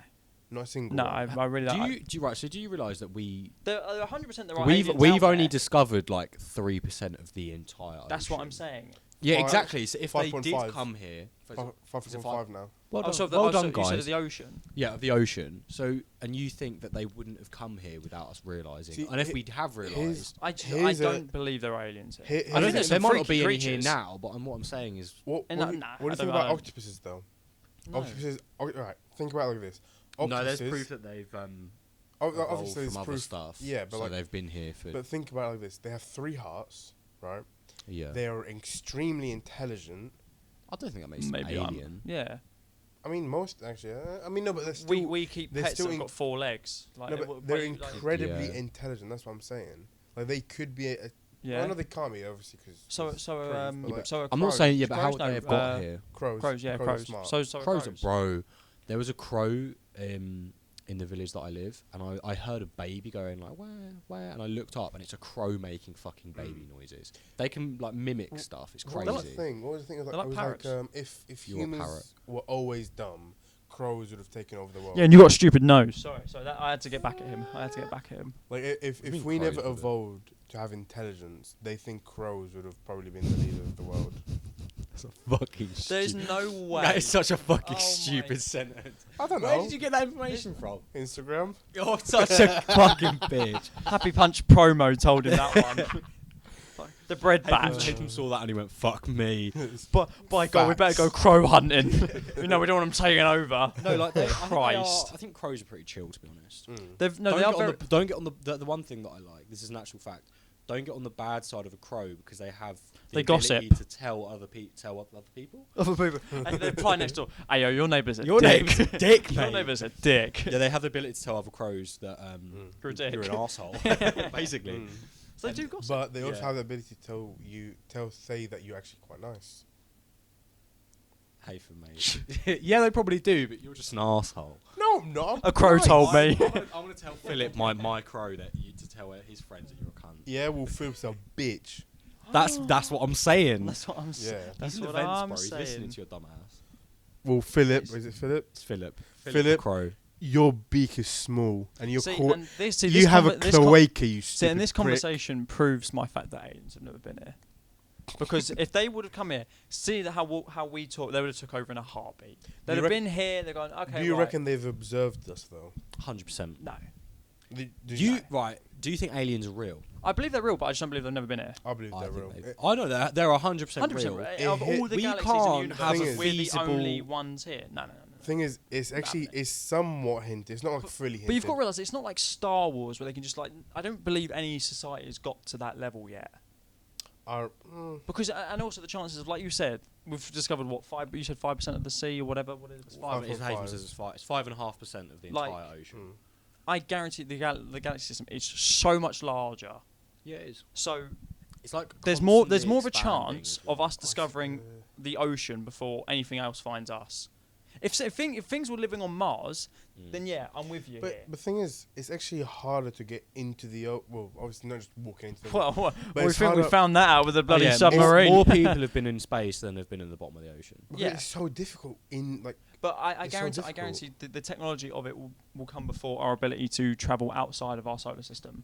Not a single. no, one. I really Do don't. you So do you realise that we 100% there are we've aliens out only there. discovered like 3% of the entire. That's what ocean. I'm saying. Yeah, Five- exactly. So if they did 5.5. come here, is it 5.5 five? now. Well done, So well done, you said guys. of the ocean. Yeah, of the ocean. So, and you think that they wouldn't have come here without us realising? See, And if we have realised, I Here's a- don't believe there are aliens here. I don't there's think some there might not freaky be any here creatures. now. But what I'm saying is, What And do that- you nah, what do you I think don't about know. octopuses though? No. Octopuses. Right. Think about it like this. no, there's Octopuses- proof that they've obviously, evolved there's from other proof. stuff. Yeah, but so like, they've been here for but think about it like this: they have 3 hearts, right? yeah. They are extremely intelligent. I don't think that makes Maybe them alien. Yeah. I mean, most actually. I mean, no, but they're still. We keep they're pets still that have in- got 4 legs. Like, no, but they're like- incredibly Yeah. intelligent. That's what I'm saying. Like they could be a. Yeah. Well, no, they can't be obviously because. So I'm not saying yeah, but how crows, no, they've got here. crows. Crows, yeah, are crows. smart. So Crows are bro. There was a crow in the village that I live, and I heard a baby going like where, and I looked up, and it's a crow making fucking baby noises. They can like mimic stuff. It's What crazy. was the thing? What was the thing? It was They're like, like it was parrots. if You're a parrot. humans were always dumb, crows would have taken over the world. Yeah, and you got a stupid nose. Sorry, that I had to get back at him. Like if mean we never crows would have? evolved to have intelligence, they think crows would have probably been the leader of the world. That's a fucking. There's stupid. no way. That is such a fucking Oh my- stupid sentence. I don't Where know. did you get that information from? Instagram. You're such a fucking bitch. Happy Punch promo told him that one. Fuck, the bread batch. Haytham saw that and he went, "Fuck me." But by God, we better go crow hunting. We don't want them taking over. No, like they, Christ. I think crows are pretty chill, to be honest. They've no, don't, they are get very. on the, don't get on the one thing that I like. This is an actual fact. Don't get on the bad side of a crow because they have the They ability gossip. to tell other people. Other people. And they're flying next door. Hey, yo, your neighbour's a Your dick. neighbour's a dick, Your mate. neighbour's a dick. Yeah, they have the ability to tell other crows that You're a dick. you're an asshole, basically. So they do gossip. But they also Yeah. have the ability to say that you're actually quite nice. Haytham, mate. Yeah, they probably do, but you're just an asshole. No, I'm not. A crow told me. I'm gonna tell Philip, my crow, that you to tell his friends that you're a cunt. Yeah, well, Philip's a bitch. That's what I'm saying. That's what I'm saying. Yeah. That's He's in what events, I'm bro. He's listening saying. to your dumb ass. Well, Philip, Yes. is it Philip? It's Philip. Philip. Crow. Your beak is small, and you're See, caught. and this, see, You this have a conver- this con- cloaca, you See, and stupid this prick. conversation proves my fact that aliens have never been here. Because if they would have come here, see how we talk, they would have took over in a heartbeat. They'd you have rec- been here. They're going, okay. Do you right. reckon they've observed us though? 100%. No, Did You right? Do you think aliens are real? I believe they're real, but I just don't believe they've never been here. I believe they're think real. I know that they're 100% 100% real. real. It Of hit- all the we galaxies in can't the universe, have a we're the feasible- only ones here. No. thing is, it's somewhat hinted. It's not like fully hinted. But you've got to realise it's not like Star Wars where they can just like. I don't believe any society has got to that level yet. Because and also the chances of, like you said, we've discovered what 5. You said 5% of the sea or whatever. What is it? It's 5.5% of the entire ocean. I guarantee the galaxy system is so much larger. Yeah, it is. So it's like there's more of a expanding chance as well. of us discovering the ocean before anything else finds us. If things were living on Mars, then yeah, I'm with you. But the thing is, it's actually harder to get into the well, obviously not just walking into the Well, we it's think we harder- found that out with a bloody Yeah, submarine. More people have been in space than have been in the bottom of the ocean. because yeah. it's so difficult in like. But I It's so guarantee, difficult. the technology of it will come before our ability to travel outside of our solar system.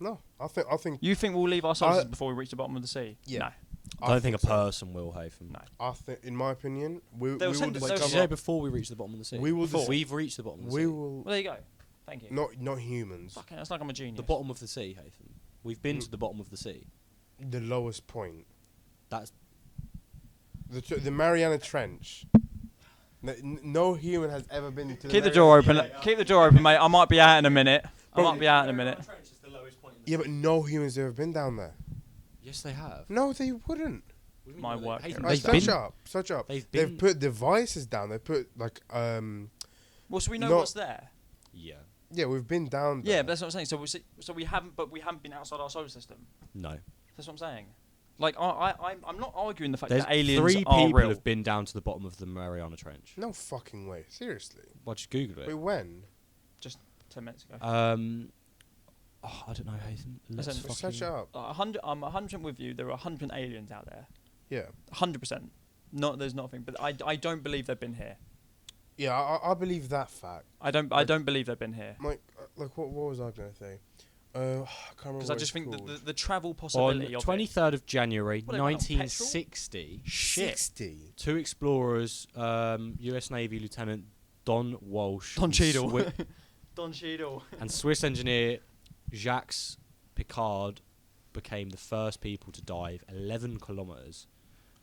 No, I think You think we'll leave our solar system before we reach the bottom of the sea? Yeah. No. I don't think a so. person will, Haytham. No. I think, in my opinion, we They'll will send us- Wait, did you discover. say before we reach the bottom of the sea? We will dis- We've reached the bottom of the We sea. will Well, there you go. Thank you. not humans. Fucking, that's like I'm a genius. The bottom of the sea, Haytham. We've been to the bottom of the sea. The lowest point. That's The Mariana Trench. No human has ever been to. Keep the Mariana- door open. Keep the door open, mate. I might be out in a minute. Yeah, but no humans have ever been down there. Yes, they have. No, they wouldn't. My work. Haytham, Right, such up. They've They've been. put devices down. They put like Well, so we know Not- what's there. Yeah. yeah, we've been down there. Yeah, but that's what I'm saying. So we haven't been outside our solar system. No. That's what I'm saying. Like I'm not arguing the fact There's that aliens 3 are people real. have been down to the bottom of the Mariana Trench. No fucking way. Seriously. Well, just Google Wait, it. when? 10 minutes ago. I don't know, Haytham. Let's Listen, fucking- Search it up. 100. I'm 100% with you. There are 100 aliens out there. Yeah. 100%. There's nothing. But I don't believe they've been here. Yeah, I believe that fact. I don't believe they've been here. Like what was I gonna say? I can't remember. Because I just think that the travel On possibility of 23rd of January, What, they went on 1960, Shit. 60. 2 explorers, U.S. Navy Lieutenant Don Walsh, Don and Cheadle. Swi- Don Cheadle. and Swiss engineer Jacques Picard became the first people to dive 11 kilometers.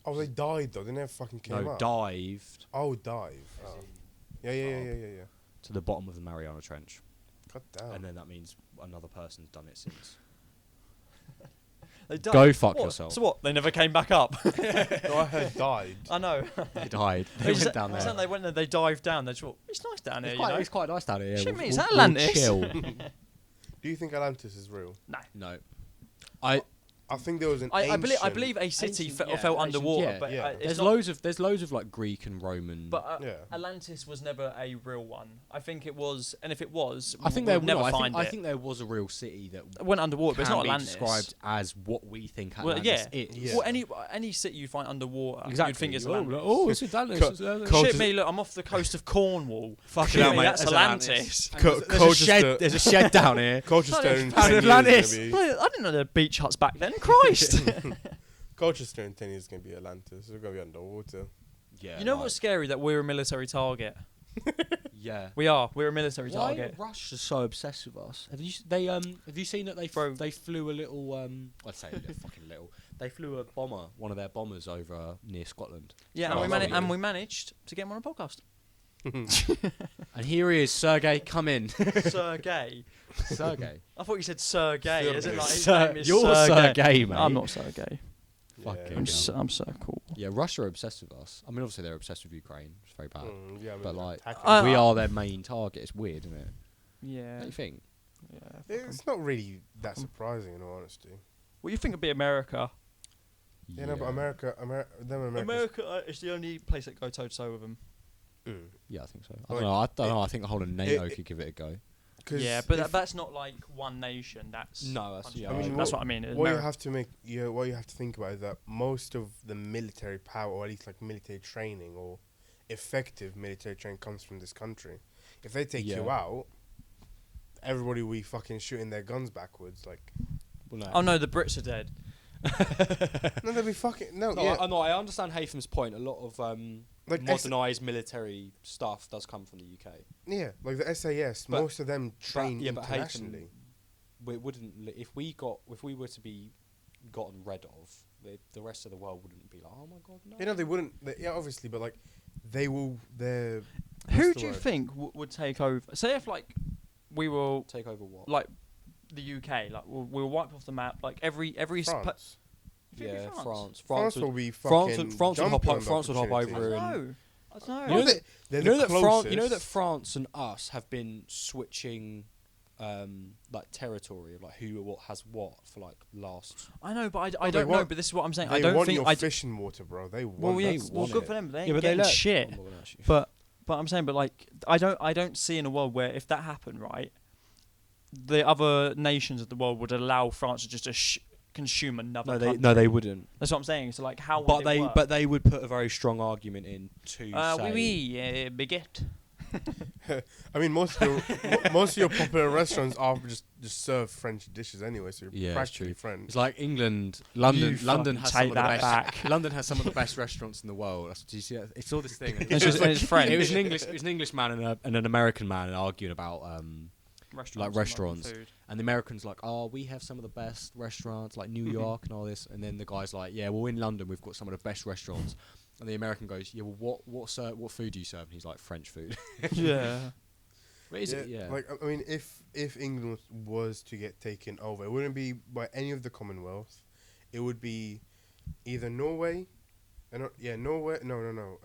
Oh, they died though. They never fucking came No, up. dived Oh, dive. Oh. Yeah. to the bottom of the Mariana Trench, God damn. and then that means another person's done it since. They died. Go fuck What? yourself. So what? They never came back up. No, I heard died. I know. They died. They It's went down it's there. like they went there. They dived down. They thought it's nice down here. It's quite nice down here. Shit, We'll- mate, is we'll- that we'll Atlantis? chill. Do you think Atlantis is real? No. I think there was an I ancient. believe a city ancient- fell yeah, underwater, ancient- but yeah. it's There's not, loads of like Greek and Roman. But Yeah. Atlantis was never a real one. I think it was, and if it was, I think we'll there never no, find I it. think there was a real city that It went underwater, but it's can not be Atlantis. described as what we think Well, Atlantis yeah. is. Yeah. Well, any city you find underwater, Exactly. you'd think it's Oh, Atlantis. oh, it's Atlantis. Co- it's Atlantis. co- Shit me, look, I'm off the coast of Cornwall. Fucking Shit hell, me, mate, that's that's Atlantis. There's a shed down here. Colchester in 10 Found years Atlantis. is Well, I didn't know there were beach huts back then. Christ. Colchester in 10 years is gonna be Atlantis. It's gonna be underwater. Yeah. You know what's scary? That we're a military target. Yeah. We are. We're a military Why target. are Russia so obsessed with us? Have you seen that they flew a little I'd say a little fucking little. They flew one of their bombers over near Scotland. Yeah, Oh, lovely. and we managed to get him on a podcast. And here he is, Sergey, come in. Sergey. Sergey. I thought you said Sergey. Is it like his Sir- name is you're Sergey, mate. I'm not Sergey. Fucking I'm hell. I'm so cool. Yeah, Russia are obsessed with us. I mean, obviously they're obsessed with Ukraine. It's very bad. Yeah, I mean, But, like, attacking- We are their main target. It's weird, isn't it? Yeah. Don't you think? Yeah. fuck 'em. it's not really that surprising in all honesty. What you think would be America? Yeah, no, but America is the only place that go toe to toe with them. Yeah, I think so. Like, I don't know. I think the whole of NATO could give it a go. Yeah, but that's not like one nation. That's No, that's- country. yeah, I mean, that's what I mean. What you have to what you have to think about is that most of the military power, or at least like military training or effective military training, comes from this country. If they take you out, everybody will be fucking shooting their guns backwards. Like, Well, no. Oh no, the Brits are dead. no, they'll be fucking no. No, yeah, I understand Haytham's point. A lot of like modernised military stuff does come from the UK. yeah, like the SAS. But- most of them train yeah, but Haytham, internationally. We wouldn't if we were to be gotten rid of, the rest of the world wouldn't be like, oh my god, no. You know, they wouldn't. Yeah, obviously, but like, they will. Who the do you word? think would take over? Say if like we will Take over what? like the UK, like we'll wipe off the map. Like every France. You think it'd be France. France would, will be France fucking would, France would hop jumping o- on the France would hop opportunity. over I and know. I know. You know that- They're you know the that France. You know closest. that France and us have been switching, like territory of like who what has what for like last. I know, but I they don't know. want- But this is what I'm saying. They I don't want think your I. fishing water, bro. They want. Well, yeah. that Well, shit. good for them. They ain't but getting let shit. I'm not gonna actually- But I'm saying, but like I don't see in a world where if that happened, right, the other nations of the world would allow France to just consume another country. no, they wouldn't. That's what I'm saying. So like, how would But it they work? but they would put a very strong argument in to Oui, say. oui, baguette. I mean, most of your popular restaurants are just serve French dishes anyway, so you're Yeah, it's practically true. French. It's like England, You London fucking has take some of the that best. back. London has some of the best restaurants in the world. Do you see that? It's all this thing. It's just it's French. It was an English man and an American man arguing about Restaurants, restaurants. and food. and the Americans like, oh, we have some of the best restaurants like New York and all this, and then the guy's like, yeah, well in London we've got some of the best restaurants, and the American goes, yeah, well what food do you serve? And he's like, French food. Yeah. What is it? Yeah. Like I mean, if England was to get taken over, it wouldn't be by any of the Commonwealth. It would be either Norway. Norway. No.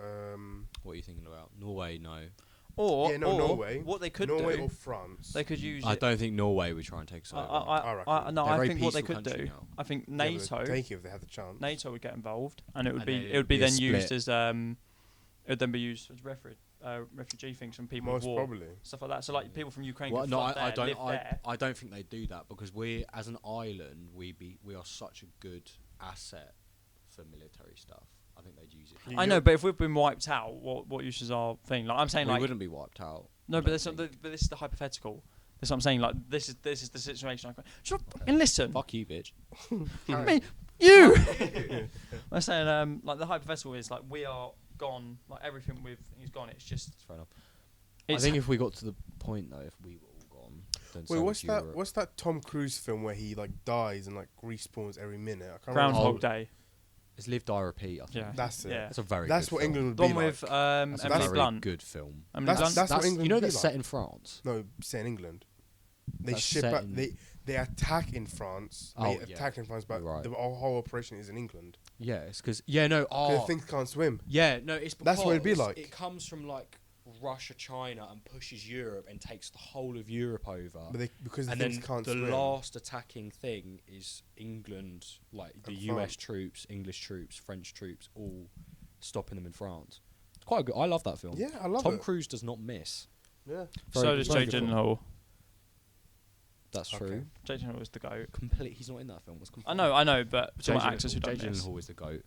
What are you thinking about? Norway? No. Or Norway. What they could Norway do, or France. they could use. I don't think Norway would try and take us over. I very think what they peaceful could country do. now. I think Yeah, but NATO. take it if they had the chance. NATO would get involved, and it would And be then it would be it'd be a then used split. as it would then be used as refugee things from people Most of war, probably. stuff like that. So like people from Ukraine. Well, could no, flood I there, live don't. there. I don't think they do that because we, as an island, we are such a good asset for military stuff. I think they'd use it. I know, but if we've been wiped out, what use is our thing? Like I'm saying, We like wouldn't be wiped out. no, I but don't this, think. but this is the hypothetical. That's what I'm saying. Like this is the situation. Shut up and listen. Fuck you, bitch. I mean, you. I'm saying, like the hypothetical is like we are gone. Like everything is gone. It's just. Fair enough. I It's think if we got to the point though, if we were all gone, then so Wait, would what's that? Europe. What's that Tom Cruise film where he like dies and like respawns every minute? I can't Groundhog remember. Day. It's Live, Die, Repeat. I think. Yeah. That's it. Yeah. That's a very. That's good what film. England would The be one like. with That's a Emily very Blunt. good film. Emily Blunt. That's what England you know would be that's like. set in France. No, say in England. They That's ship set out. in- They attack in France. Oh, They yeah. attack in France, but You're right. the whole operation is in England. Yeah, it's because no. 'Cause Oh, things can't swim. yeah, no. It's because That's what it'd be like. It comes from like Russia, China, and pushes Europe and takes the whole of Europe over. But because and things then can't the swim. last attacking thing is England, like the And US France. troops, English troops, French troops, all stopping them in France. It's quite good. I love that film. Yeah, I love Tom it. Cruise does not miss. Yeah. So Very does good- Jake very good film. Gyllenhaal. That's Okay. true. Jake Gyllenhaal is the goat. He's not in that film. I know, but Jake some actors who Gyllenhaal, don't Jake miss. Gyllenhaal is the goat.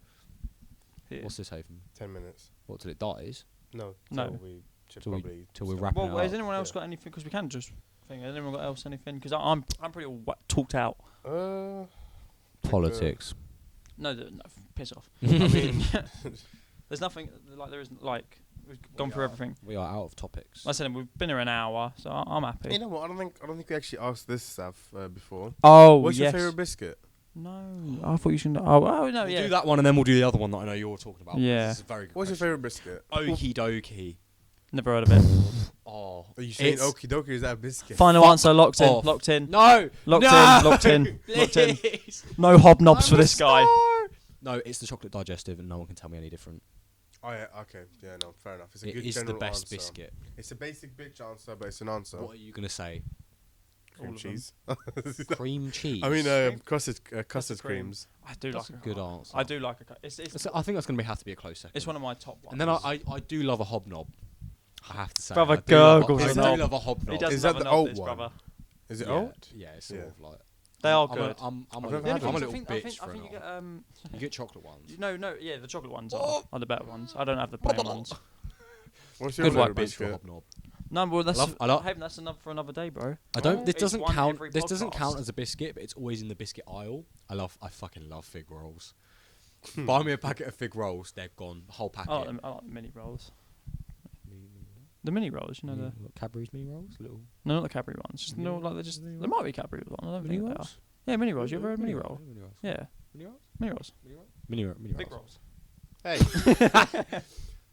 He What's is. this, Haven? 10 minutes. What till it dies? No. No. till we should Till we- probably till we're stop. wrapping Well, it has up. anyone else Yeah. got anything? Because we can just think. Has anyone got else anything? Because I'm pretty talked out. Politics. No, piss off. I we mean, there's nothing like there isn't like we've gone through everything. are out of topics. Like I said, we've been here an hour, so I'm happy. You know what? I don't think we actually asked this stuff before. Oh, What's yes. your favorite biscuit? No, I thought you should. Oh, no, We'll yeah. do that one and then we'll do the other one that I know you're talking about. Yeah. This is a very good What's your question. favorite biscuit? Okie dokie. Never heard of it. Oh. Are you saying It's- okie dokie? Is that a biscuit? Final answer. Locked in. off. Locked in. No! Locked No! in. Locked in. Locked in. Please. No hobnobs for I'm a this guy. star. No, it's the chocolate digestive and no one can tell me any different. Oh yeah. Okay. Yeah. No. Fair enough. It's a It good is the general best answer. biscuit. It's a basic bitch answer, but it's an answer. What are you going to say? Cream All of them. cheese. Cream cheese? I mean, custard cream. creams. I do That's like a good answer. I do like a. It's I think that's going to have to be a close second. it's one of my top ones. And then I do love a hobnob. I have to say. Brother I do love a- gurgles I a do knob. love a hobnob. He does Is love that the a old this one? brother. Is it yeah, old? Yeah, it's sort Yeah. of like. They are I'm good. I'm I've a never little, had I'm a one. little bitch I for think you an get off. You get chocolate ones. No, yeah, the chocolate ones are the better ones. I don't have the plain ones. What's your Good favorite white bitch for a biscuit? hobnob. No, well that's I love- Haven, that's enough for another day, bro. I don't. This It's doesn't one count. every This doesn't count podcast. as a biscuit, but it's always in the biscuit aisle. I fucking love fig rolls. Buy me a packet of fig rolls. They're gone. Whole packet. I like the mini rolls. The mini rolls, you know the Cadbury's mini rolls. Little no, not the Cadbury ones. Just Mini no, rolls? like they're just Mini there might be Cadbury ones. I don't mini think they are. rolls. Yeah, mini rolls. You ever had a mini roll? Mini rolls. Yeah, Mini rolls. mini rolls. Mini rolls. Big rolls. rolls. Hey.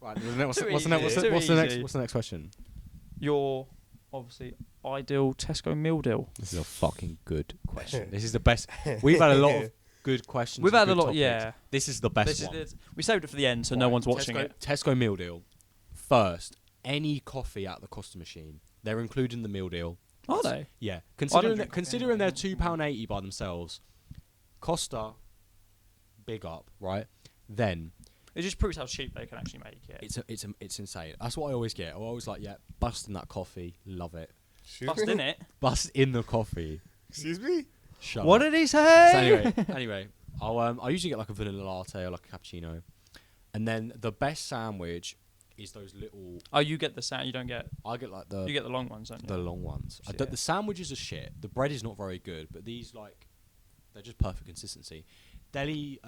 Right. What's Too the next question? Your obviously ideal Tesco meal deal. This is a fucking good question. This is the best. We've had a lot of good questions. We've and had a good lot. topics. Yeah. This is the best one. We saved it for the end, so no one's watching Tesco, it. Tesco meal deal. First, any coffee out the Costa machine, they're including the meal deal. Are they? Yeah. drink coffee Considering they're £2.80 by themselves, Costa, big up, right? Then It just proves how cheap they can actually make it. it's insane. That's what I always get. I always like, yeah, bust in that coffee, love it. Bust in it. Bust in the coffee. Excuse me? Shut What up. did he say? So anyway, I usually get like a vanilla latte or like a cappuccino, and then the best sandwich is those little. Oh, you get the you don't get. I get like You get the long ones, don't you? the long ones. So, The sandwiches are shit. The bread is not very good, but these like they're just perfect consistency. Deli.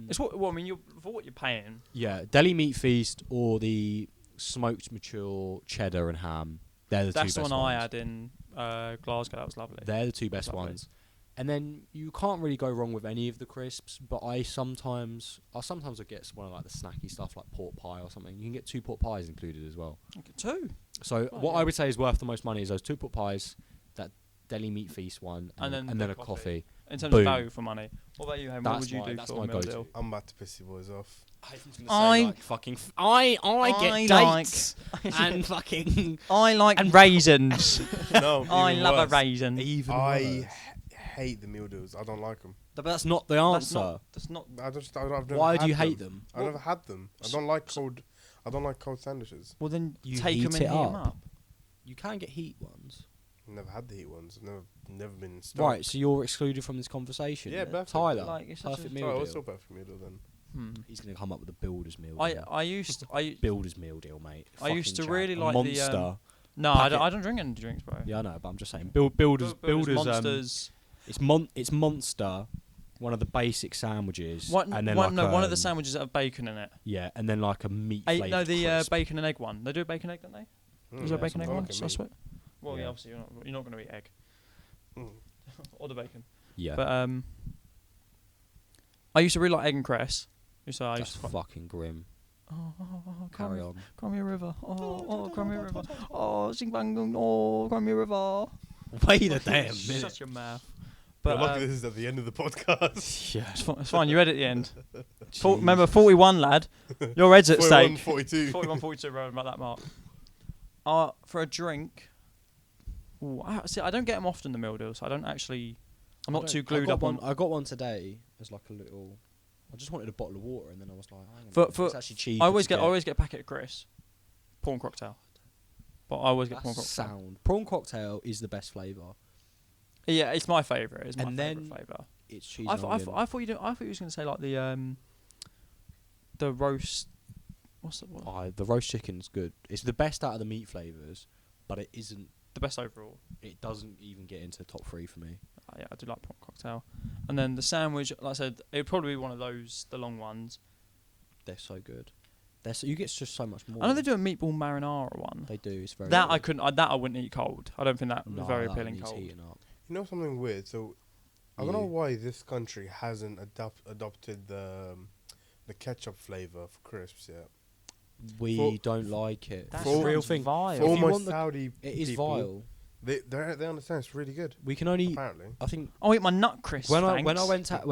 It's what. Well, I mean, for what you're paying. Yeah, deli meat feast or the smoked mature cheddar and ham. They're the two best ones. That's the one I had in Glasgow. That was lovely. They're the two best ones. And then you can't really go wrong with any of the crisps, but I sometimes would get one of like the snacky stuff like pork pie or something. You can get 2 pork pies included as well. Okay, 2. So Oh, what yeah. I would say is worth the most money is those 2 pork pies, that deli meat feast one, and then a coffee. In terms Boom. of value for money. What about you, Hayden? What would you do that's for my a meal go-to. deal? I'm about to piss you boys off. I was gonna say, like, fucking. I get dates and fucking I like raisins. No, I even love worse. a raisin. even. I hate the meal deals. I don't like them. But that's not the answer. That's not. I've never Why had do you them. hate them? I've never had them. I don't like cold. I don't like cold sandwiches. Well, then You take heat them and it heat them up. up. You can get heat ones. I've never had the heat ones. I've never been in stock. Right, so you're excluded from this conversation. Yeah, then? perfect. Tyler, Like, it's such perfect a- meal Oh, deal. what's your perfect meal deal then? He's gonna come up with a builder's meal. I deal. Builder's meal deal, mate. I used Fucking to really jag. A like monster. the. No, Packet. I don't drink any drinks, bro. Yeah, I know, but I'm just saying. Builders. Monsters. It's monster. One of the basic sandwiches, One and then of like the sandwiches that have bacon in it. yeah, and then like a meat. Flavoured crisp. Bacon and egg one. They do a bacon egg, don't they? Is there a bacon egg one? okay, I swear. Well, Yeah. yeah, obviously you're not going to eat egg Mm. or the bacon. Yeah, But I used to really like egg and cress. So I that's used to fucking grim. oh, Carry on. Cry me a river. Oh, cry me a river. Oh, sing bang. Oh, cry me a river. Wait a damn minute. Shut your mouth. But But luckily, this is at the end of the podcast. Yeah. it's fine. You edit the end. Remember, 41, lad. Your head's at 41, stake. 42. 41, 42, around about that mark. For a drink, I don't get them often, the meal deals. I don't actually. I'm not too glued up on. I got one today as like a little. I just wanted a bottle of water, and then I was like, hang on a For- minute, for- it's actually cheap. I always get a packet of Chris, prawn cocktail. But I always get prawn That's cocktail. sound. Prawn cocktail is the best flavour. Yeah, it's my favourite. It's my And favourite then flavour. It's cheese. I and onion. thought you was going to say like the roast. What's the what? The roast chicken's good. It's the best out of the meat flavours, but it isn't. The best overall. It doesn't even get into the top 3 for me. Yeah, I do like prawn cocktail. And then the sandwich, like I said, it would probably be one of those, the long ones. They're so good. You get just so much more. I know they do a meatball marinara one. They do. It's very. That good. I couldn't. That I wouldn't eat cold. I don't think that No, was very that appealing needs cold. heating up. You know something weird? So, I don't know why this country hasn't adopted the ketchup flavour for crisps yet. We don't like it. That It's a real sounds thing. vile. For all If you my want the- Saudi It is people, vile. They understand it's really good. We can only. Apparently. I think I'll eat my nut crisp. when thanks. I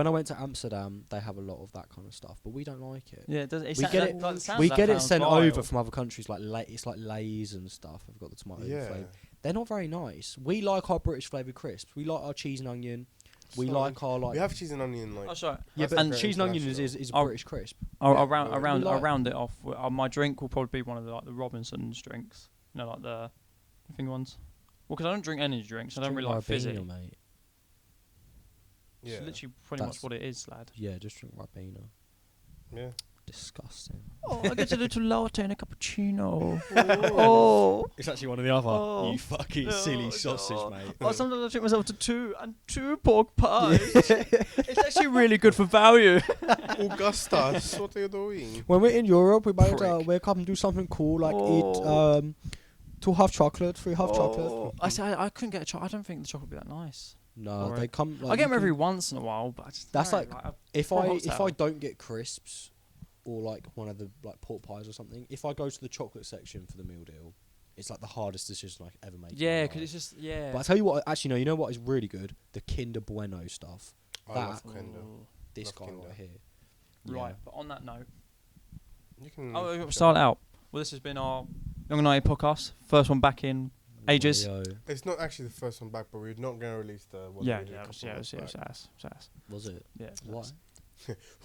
went to Amsterdam, they have a lot of that kind of stuff, but we don't like it. Yeah, it does. It We sa- get that- it- like, sounds We that get it sounds sent vile. over from other countries, like it's like Lay's and stuff. I've got the tomato Yeah. flavour. They're not very nice. We like our British flavoured crisps. We like our cheese and onion. We So like our like. We have cheese and onion like. Oh, sorry. Yeah, That's but and cheese and onion international. is a I'll- British crisp. I'll, Yeah, I'll round, we I'll round, like- I'll round it off. My drink will probably be one of the Robinson's drinks. You know, like the thing ones. Well, because I don't drink energy drinks. I don't really like fizzy. Ribena, mate. Yeah. It's literally pretty much That's- what it is, lad. Yeah, just drink Ribena. Yeah. Disgusting. Oh, I get a little latte and a cappuccino. Oh. It's actually one of the other. Oh. You fucking No, silly sausage, no. mate. Oh, sometimes I treat myself to two pork pies. It's actually really good for value. Augustus, what are you doing? When we're in Europe, we might Prick. wake up and do something cool, like Oh. eat 2 half chocolate, 3 half chocolate. Oh. I couldn't get a chocolate. I don't think the chocolate would be that nice. No, Alright. they come. Like, I get you them every can- once in a while, but I just That's no, like- I- If for a I hot if I style. don't get crisps, or like one of the like pork pies or something. If I go to the chocolate section for the meal deal, it's like the hardest decision I've ever made. Yeah, because it's just But I tell you what, actually, no, you know what is really good? The Kinder Bueno stuff. I love Kinder. This Love guy Kinder. right here. Right, but on that note, You can we'll start it out. Well, this has been our Young and Naive podcast. First one back in ages. It's not actually the first one back, but we're not going to release the one. Yeah, we did a couple it months was back. ass. Was it? Yeah. Why?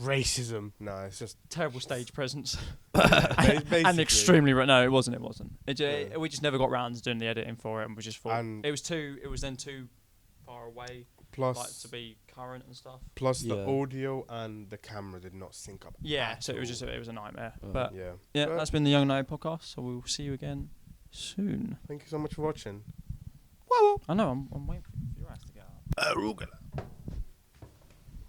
Racism. No, it's just Terrible stage presence. basically. And extremely no, it wasn't. Yeah. We just never got round to doing the editing for it, and we just thought And it was then too far away, plus like to be current and stuff. plus the audio and the camera did not sync up. Yeah, at so it was all. just it was a nightmare. But yeah, that's been the Young and Naive podcast. So we'll see you again soon. Thank you so much for watching. I know I'm waiting for your ass to get up. Arugula.